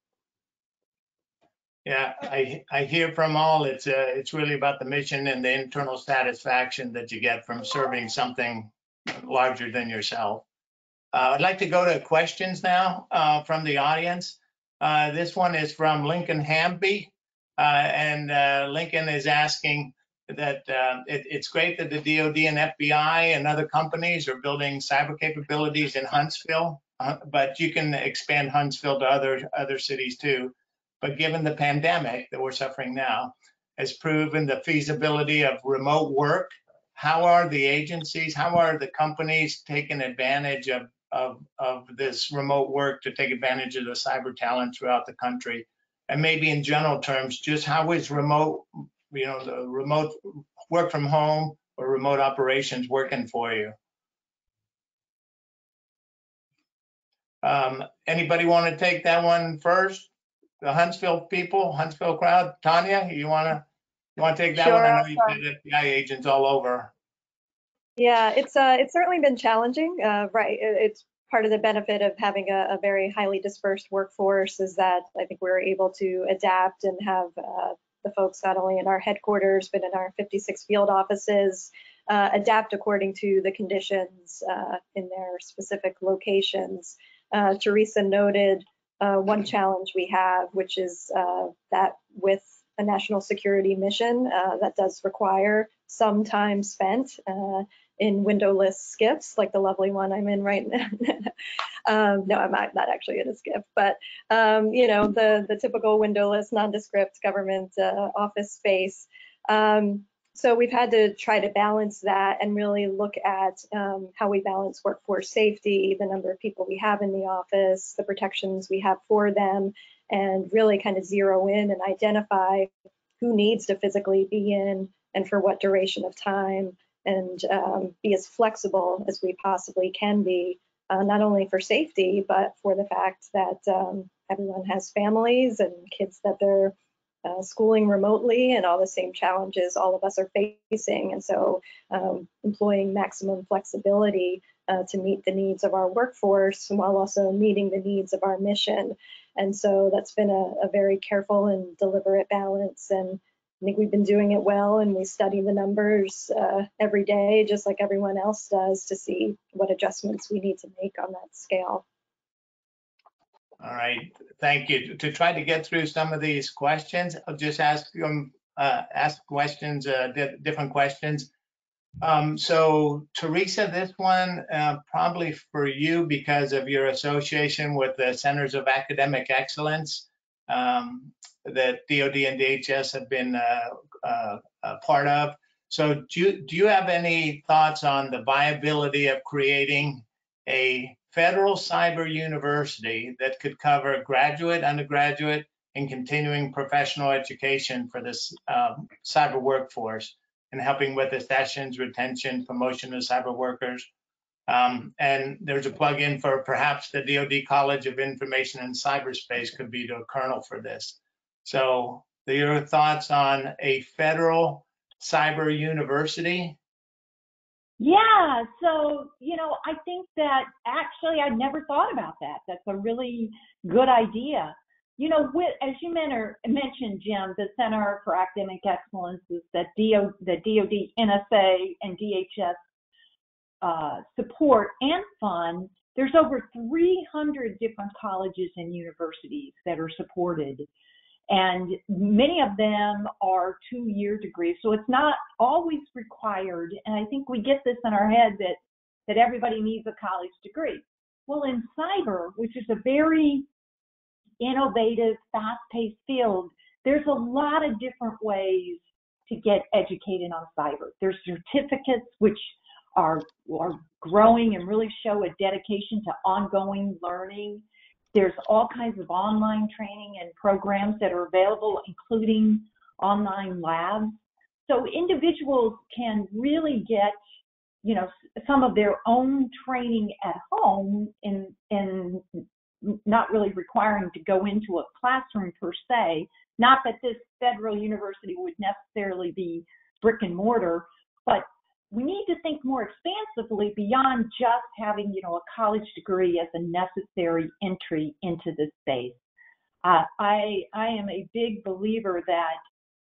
Yeah, I hear from all, it's really about the mission and the internal satisfaction that you get from serving something larger than yourself. I'd like to go to questions now from the audience. This one is from Lincoln Hamby, and Lincoln is asking that it's great that the DoD and FBI and other companies are building cyber capabilities in Huntsville, but you can expand Huntsville to other cities too. But given the pandemic that we're suffering now, has proven the feasibility of remote work. How are the agencies, how are the companies taking advantage of this remote work to take advantage of the cyber talent throughout the country? And maybe in general terms, just how is remote, the remote work from home or remote operations working for you? Anybody want to take that one first? The Huntsville people, Huntsville crowd. Tanya, you want to take that one? Sure, I I'll know you've start. got FBI agents all over. Yeah, it's certainly been challenging. Right, it's part of the benefit of having a very highly dispersed workforce is that I think we're able to adapt and have the folks not only in our headquarters but in our 56 field offices adapt according to the conditions in their specific locations. Theresa noted one challenge we have, which is that with a national security mission that does require some time spent in windowless skiffs, like the lovely one I'm in right now. No, I'm not actually in a skiff, but the typical windowless, nondescript government office space. So we've had to try to balance that and really look at how we balance workforce safety, the number of people we have in the office, the protections we have for them, and really kind of zero in and identify who needs to physically be in and for what duration of time, and be as flexible as we possibly can be, not only for safety, but for the fact that everyone has families and kids that they're schooling remotely and all the same challenges all of us are facing. And so employing maximum flexibility to meet the needs of our workforce while also meeting the needs of our mission. And so that's been a very careful and deliberate balance. And I think we've been doing it well, and we study the numbers every day, just like everyone else does, to see what adjustments we need to make on that scale. All right, thank you. To try to get through some of these questions, I'll just ask questions, different questions. So Theresa, this one probably for you because of your association with the Centers of Academic Excellence that DoD and DHS have been a part of. So do you have any thoughts on the viability of creating a federal cyber university that could cover graduate, undergraduate, and continuing professional education for this cyber workforce, and helping with accessions, retention, promotion of cyber workers? And there's a plug-in for perhaps the DoD College of Information and Cyberspace could be the kernel for this. So your thoughts on a federal cyber university? Yeah, so, I think that actually I'd never thought about that. That's a really good idea. As you mentioned, Jim, the Center for Academic Excellence is that the DoD, NSA, and DHS support and fund. There's over 300 different colleges and universities that are supported, and many of them are 2-year degrees, so it's not always required. And I think we get this in our head that everybody needs a college degree. Well, in cyber, which is a very innovative, fast-paced field, there's a lot of different ways to get educated on cyber. There's certificates which are growing and really show a dedication to ongoing learning. There's all kinds of online training and programs that are available, including online labs. So individuals can really get, some of their own training at home in not really requiring to go into a classroom per se. Not that this federal university would necessarily be brick and mortar, but we need to think more expansively beyond just having, a college degree as a necessary entry into this space. I am a big believer that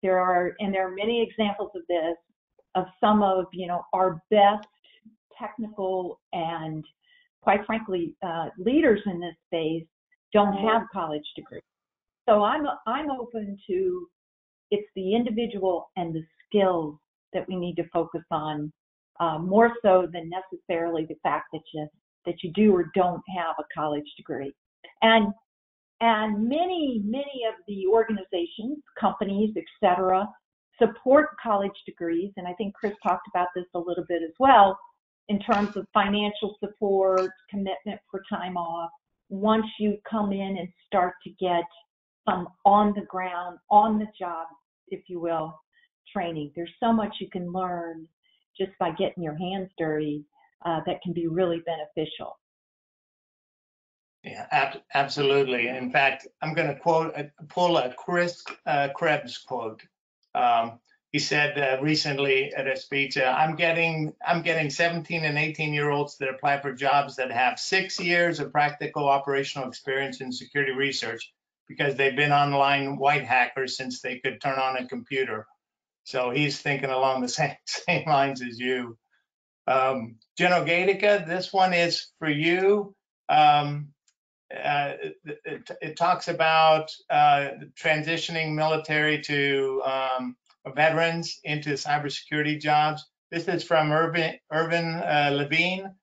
there are many examples of this, of some of, our best technical and, quite frankly, leaders in this space don't have college degrees. So I'm open to, it's the individual and the skills that we need to focus on, more so than necessarily the fact that you do or don't have a college degree. And many of the organizations, companies, etc., support college degrees. And I think Chris talked about this a little bit as well, in terms of financial support, commitment for time off, once you come in and start to get some on the ground, on the job, if you will, training. There's so much you can learn just by getting your hands dirty that can be really beneficial. Yeah, absolutely. In fact, I'm going to pull a Chris Krebs quote. He said recently at a speech, I'm getting 17 and 18-year-olds that apply for jobs that have 6 years of practical operational experience in security research because they've been online white hackers since they could turn on a computer. So he's thinking along the same lines as you. General Gaetke, this one is for you. It talks about transitioning military to veterans into cybersecurity jobs. This is from Irvin Levine,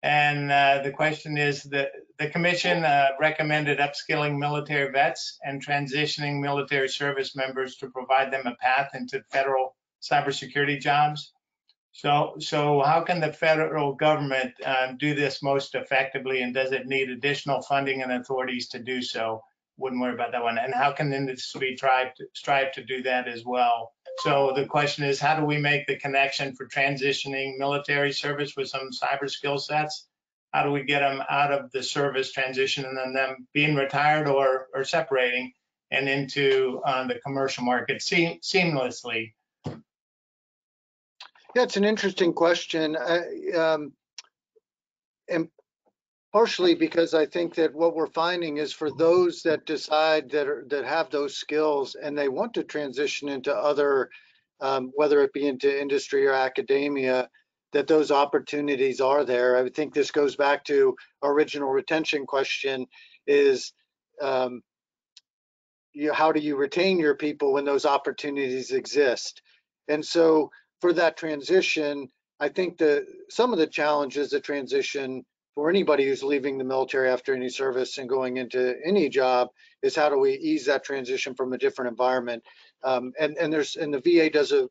and the question is that the commission recommended upskilling military vets and transitioning military service members to provide them a path into federal cybersecurity jobs. So how can the federal government do this most effectively, and does it need additional funding and authorities to do so? Wouldn't worry about that one. And how can industry strive to do that as well? So the question is, how do we make the connection for transitioning military service with some cyber skill sets? How do we get them out of the service transition and then them being retired or separating and into the commercial market seamlessly? Yeah, it's an interesting question. And partially because I think that what we're finding is for those that decide that have those skills and they want to transition into other, whether it be into industry or academia, that those opportunities are there. I think this goes back to our original retention question is, how do you retain your people when those opportunities exist? And so for that transition, I think that some of the challenges that transition for anybody who's leaving the military after any service and going into any job is how do we ease that transition from a different environment? And the VA does a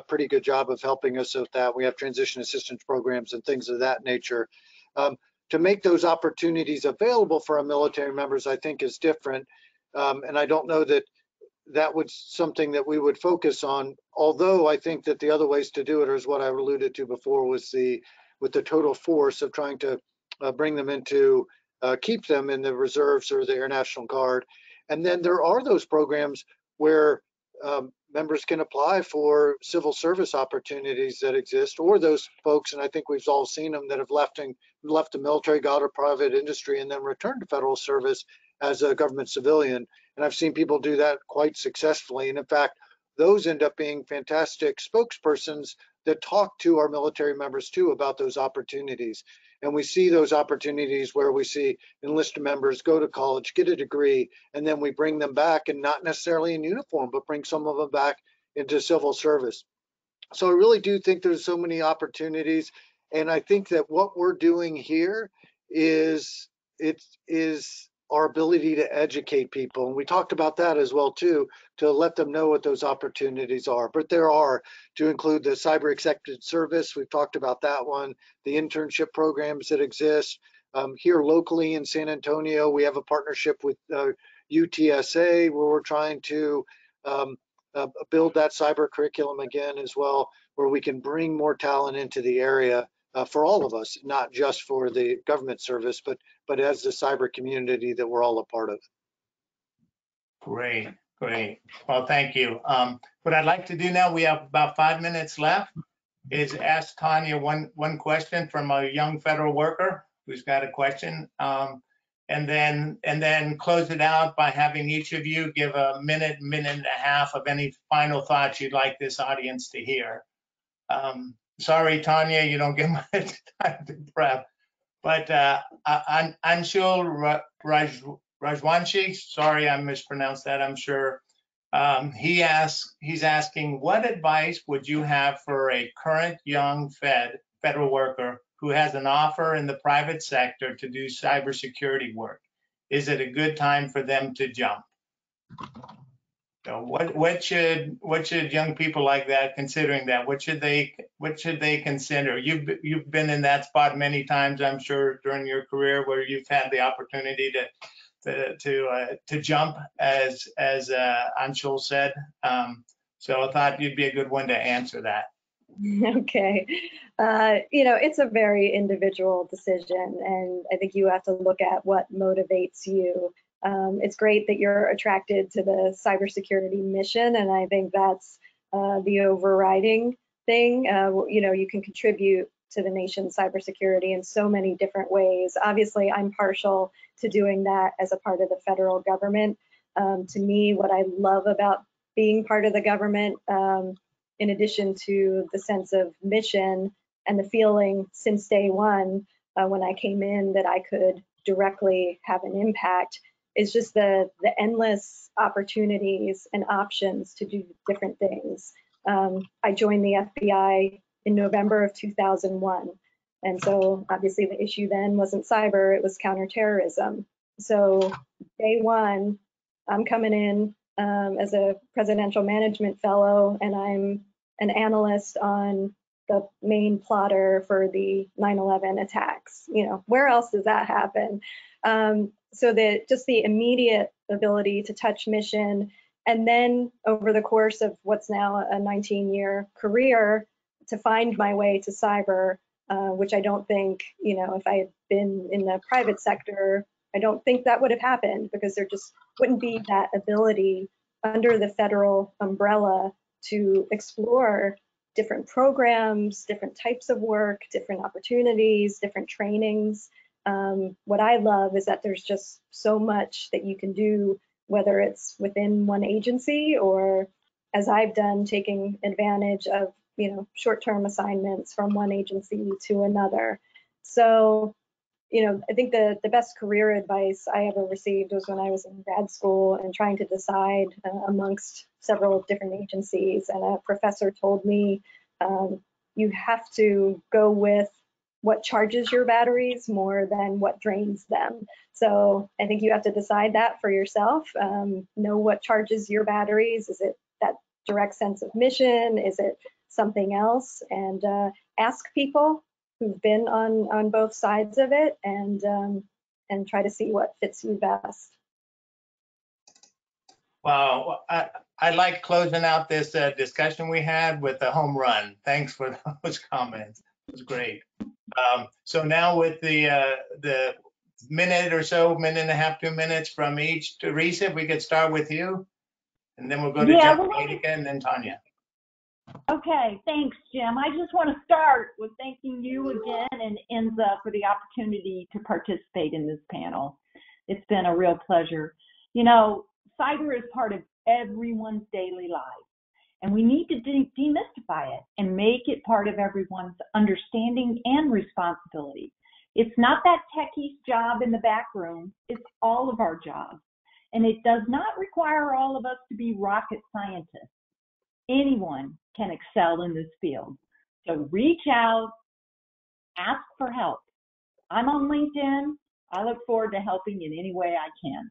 pretty good job of helping us with that. We have transition assistance programs and things of that nature. To make those opportunities available for our military members, I think is different. And I don't know that that was something that we would focus on, although I think that the other ways to do it is what I alluded to before, was with the total force of trying to bring them into, keep them in the reserves or the Air National Guard. And then there are those programs where members can apply for civil service opportunities that exist, or those folks, and I think we've all seen them, that have left the military, got a private industry, and then returned to federal service as a government civilian. And I've seen people do that quite successfully. And in fact, those end up being fantastic spokespersons that talk to our military members too about those opportunities. And we see those opportunities where we see enlisted members go to college, get a degree, and then we bring them back, and not necessarily in uniform, but bring some of them back into civil service. So I really do think there's so many opportunities. And I think that what we're doing here is our ability to educate people. And we talked about that as well too, to let them know what those opportunities are. But there are, to include the cyber executive service, we've talked about that one, the internship programs that exist. Here locally in San Antonio, we have a partnership with UTSA where we're trying to build that cyber curriculum again as well, where we can bring more talent into the area for all of us, not just for the government service, but as the cyber community that we're all a part of. Great. Well, thank you. What I'd like to do now, we have about 5 minutes left, is ask Tanya one question from a young federal worker who's got a question. and then close it out by having each of you give a minute and a half of any final thoughts you'd like this audience to hear. Sorry, Tanya, you don't get much time to prep, but Anshul Rajwanshi, sorry I mispronounced that, I'm sure. He's asking, what advice would you have for a current young federal worker who has an offer in the private sector to do cybersecurity work? Is it a good time for them to jump? So what should young people like that, considering that, what should they consider? You've been in that spot many times, I'm sure, during your career, where you've had the opportunity to jump, as Anshul said. So I thought you'd be a good one to answer that. Okay. It's a very individual decision, and I think you have to look at what motivates you. It's great that you're attracted to the cybersecurity mission, and I think that's the overriding thing. You can contribute to the nation's cybersecurity in so many different ways. Obviously, I'm partial to doing that as a part of the federal government. To me, what I love about being part of the government, in addition to the sense of mission and the feeling since day one when I came in that I could directly have an impact, is just the endless opportunities and options to do different things. I joined the FBI in November of 2001. And so obviously the issue then wasn't cyber, it was counterterrorism. So day one, I'm coming in as a presidential management fellow, and I'm an analyst on the main plotter for the 9/11 attacks. Where else does that happen? So that just the immediate ability to touch mission, and then over the course of what's now a 19-year career, to find my way to cyber, which I don't think, if I had been in the private sector, I don't think that would have happened, because there just wouldn't be that ability under the federal umbrella to explore different programs, different types of work, different opportunities, different trainings. What I love is that there's just so much that you can do, whether it's within one agency or, as I've done, taking advantage of short-term assignments from one agency to another. So I think the best career advice I ever received was when I was in grad school and trying to decide amongst several different agencies, and a professor told me, you have to go with what charges your batteries more than what drains them. So I think you have to decide that for yourself. Know what charges your batteries. Is it that direct sense of mission? Is it something else? And ask people who've been on both sides of it, and try to see what fits you best. Wow, I like closing out this discussion we had with a home run. Thanks for those comments. It was great. So now with the minute or so, minute and a half, 2 minutes from each, Theresa, if we could start with you, and then we'll go to Gaetke and then Tanya. Okay, thanks, Jim. I just want to start with thanking you again and Enza for the opportunity to participate in this panel. It's been a real pleasure. Cyber is part of everyone's daily life, and we need to demystify it and make it part of everyone's understanding and responsibility. It's not that techie's job in the back room, it's all of our jobs. And it does not require all of us to be rocket scientists. Anyone can excel in this field. So reach out, ask for help. I'm on LinkedIn. I look forward to helping in any way I can.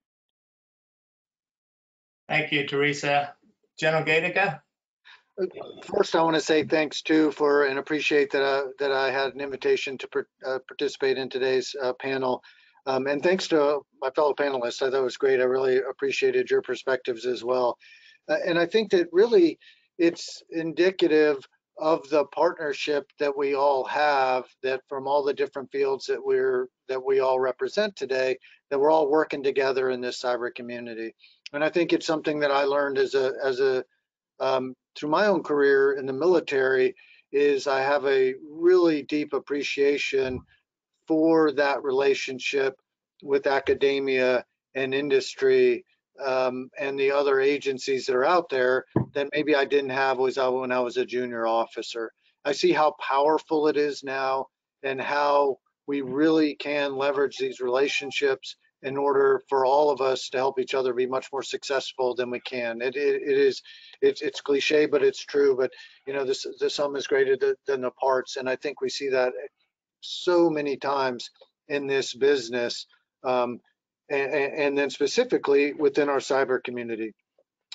Thank you, Theresa. General Gaetke? First, I want to say thanks too and appreciate that I had an invitation to participate in today's panel. And thanks to my fellow panelists. I thought it was great. I really appreciated your perspectives as well. And I think that really it's indicative of the partnership that we all have, that from all the different fields that we all represent today, that we're all working together in this cyber community. And I think it's something that I learned through my own career in the military, is I have a really deep appreciation for that relationship with academia and industry and the other agencies that are out there that maybe I didn't have when I was a junior officer. I see how powerful it is now and how we really can leverage these relationships in order for all of us to help each other be much more successful than we can. It's cliche, but it's true. But you know, the sum is greater than the parts, and I think we see that so many times in this business, and then specifically within our cyber community.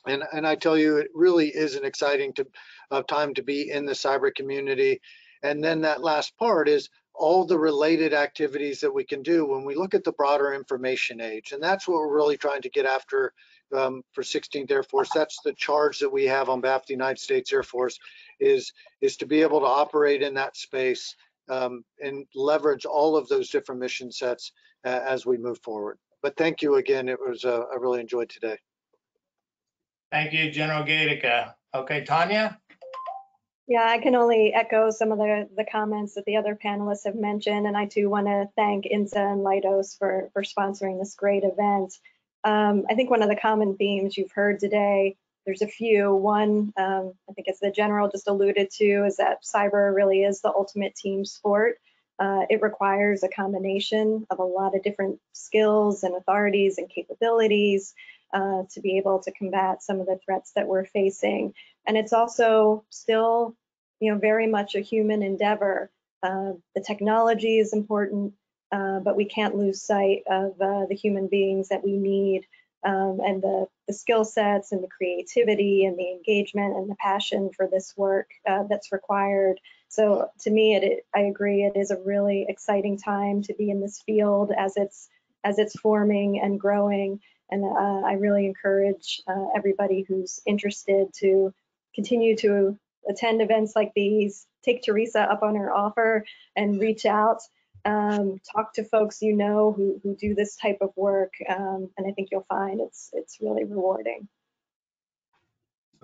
And I tell you, it really is an exciting time to be in the cyber community. And then that last part is all the related activities that we can do when we look at the broader information age. And that's what we're really trying to get after for 16th Air Force. That's the charge that we have on behalf of the United States Air Force, is to be able to operate in that space and leverage all of those different mission sets as we move forward. But thank you again. It was I really enjoyed today. Thank you, General Gaetke. Okay, Tanya? Yeah, I can only echo some of the comments that the other panelists have mentioned, and I too want to thank INSA and Leidos for sponsoring this great event. I think one of the common themes you've heard today, there's a few. One, I think as the general just alluded to, is that cyber really is the ultimate team sport. It requires a combination of a lot of different skills and authorities and capabilities to be able to combat some of the threats that we're facing. And it's also still, you know, very much a human endeavor. The technology is important, but we can't lose sight of the human beings that we need, and the skill sets and the creativity and the engagement and the passion for this work that's required. So to me, I agree, it is a really exciting time to be in this field as it's forming and growing. And I really encourage everybody who's interested to continue to attend events like these, take Theresa up on her offer and reach out, talk to folks you know who do this type of work, and I think you'll find it's really rewarding.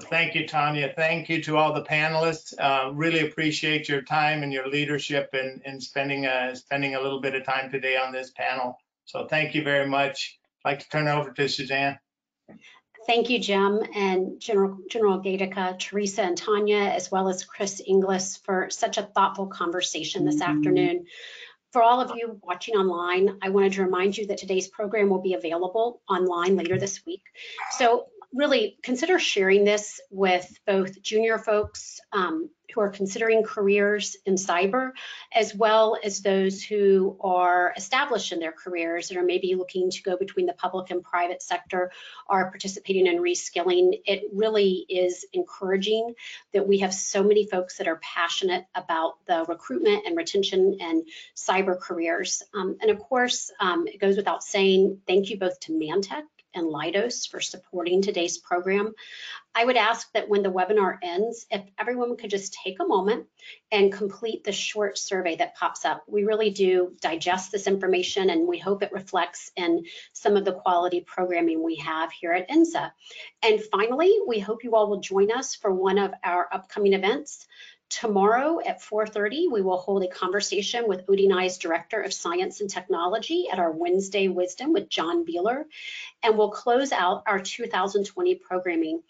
Thank you, Tanya. Thank you to all the panelists. Really appreciate your time and your leadership in spending a little bit of time today on this panel. So thank you very much. I'd like to turn it over to Suzanne. Thank you, Jim and General Gaetke, Theresa and Tanya, as well as Chris Inglis for such a thoughtful conversation this afternoon. For all of you watching online, I wanted to remind you that today's program will be available online later this week. So really consider sharing this with both junior folks who are considering careers in cyber, as well as those who are established in their careers and are maybe looking to go between the public and private sector, are participating in reskilling. It really is encouraging that we have so many folks that are passionate about the recruitment and retention and cyber careers. And of course, it goes without saying, thank you both to Mantech and Leidos for supporting today's program. I would ask that when the webinar ends, if everyone could just take a moment and complete the short survey that pops up. We really do digest this information, and we hope it reflects in some of the quality programming we have here at INSA. And finally, we hope you all will join us for one of our upcoming events. Tomorrow at 4:30, we will hold a conversation with ODNI's Director of Science and Technology at our Wednesday Wisdom with John Beeler, and we'll close out our 2020 programming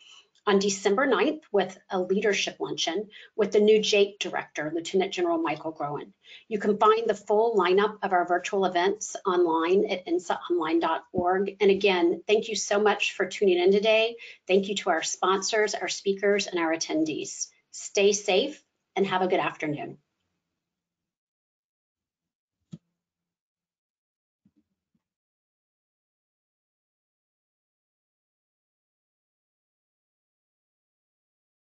on December 9th with a leadership luncheon with the new JAIC Director, Lieutenant General Michael Groen. You can find the full lineup of our virtual events online at insaonline.org. And again, thank you so much for tuning in today. Thank you to our sponsors, our speakers, and our attendees. Stay safe and have a good afternoon.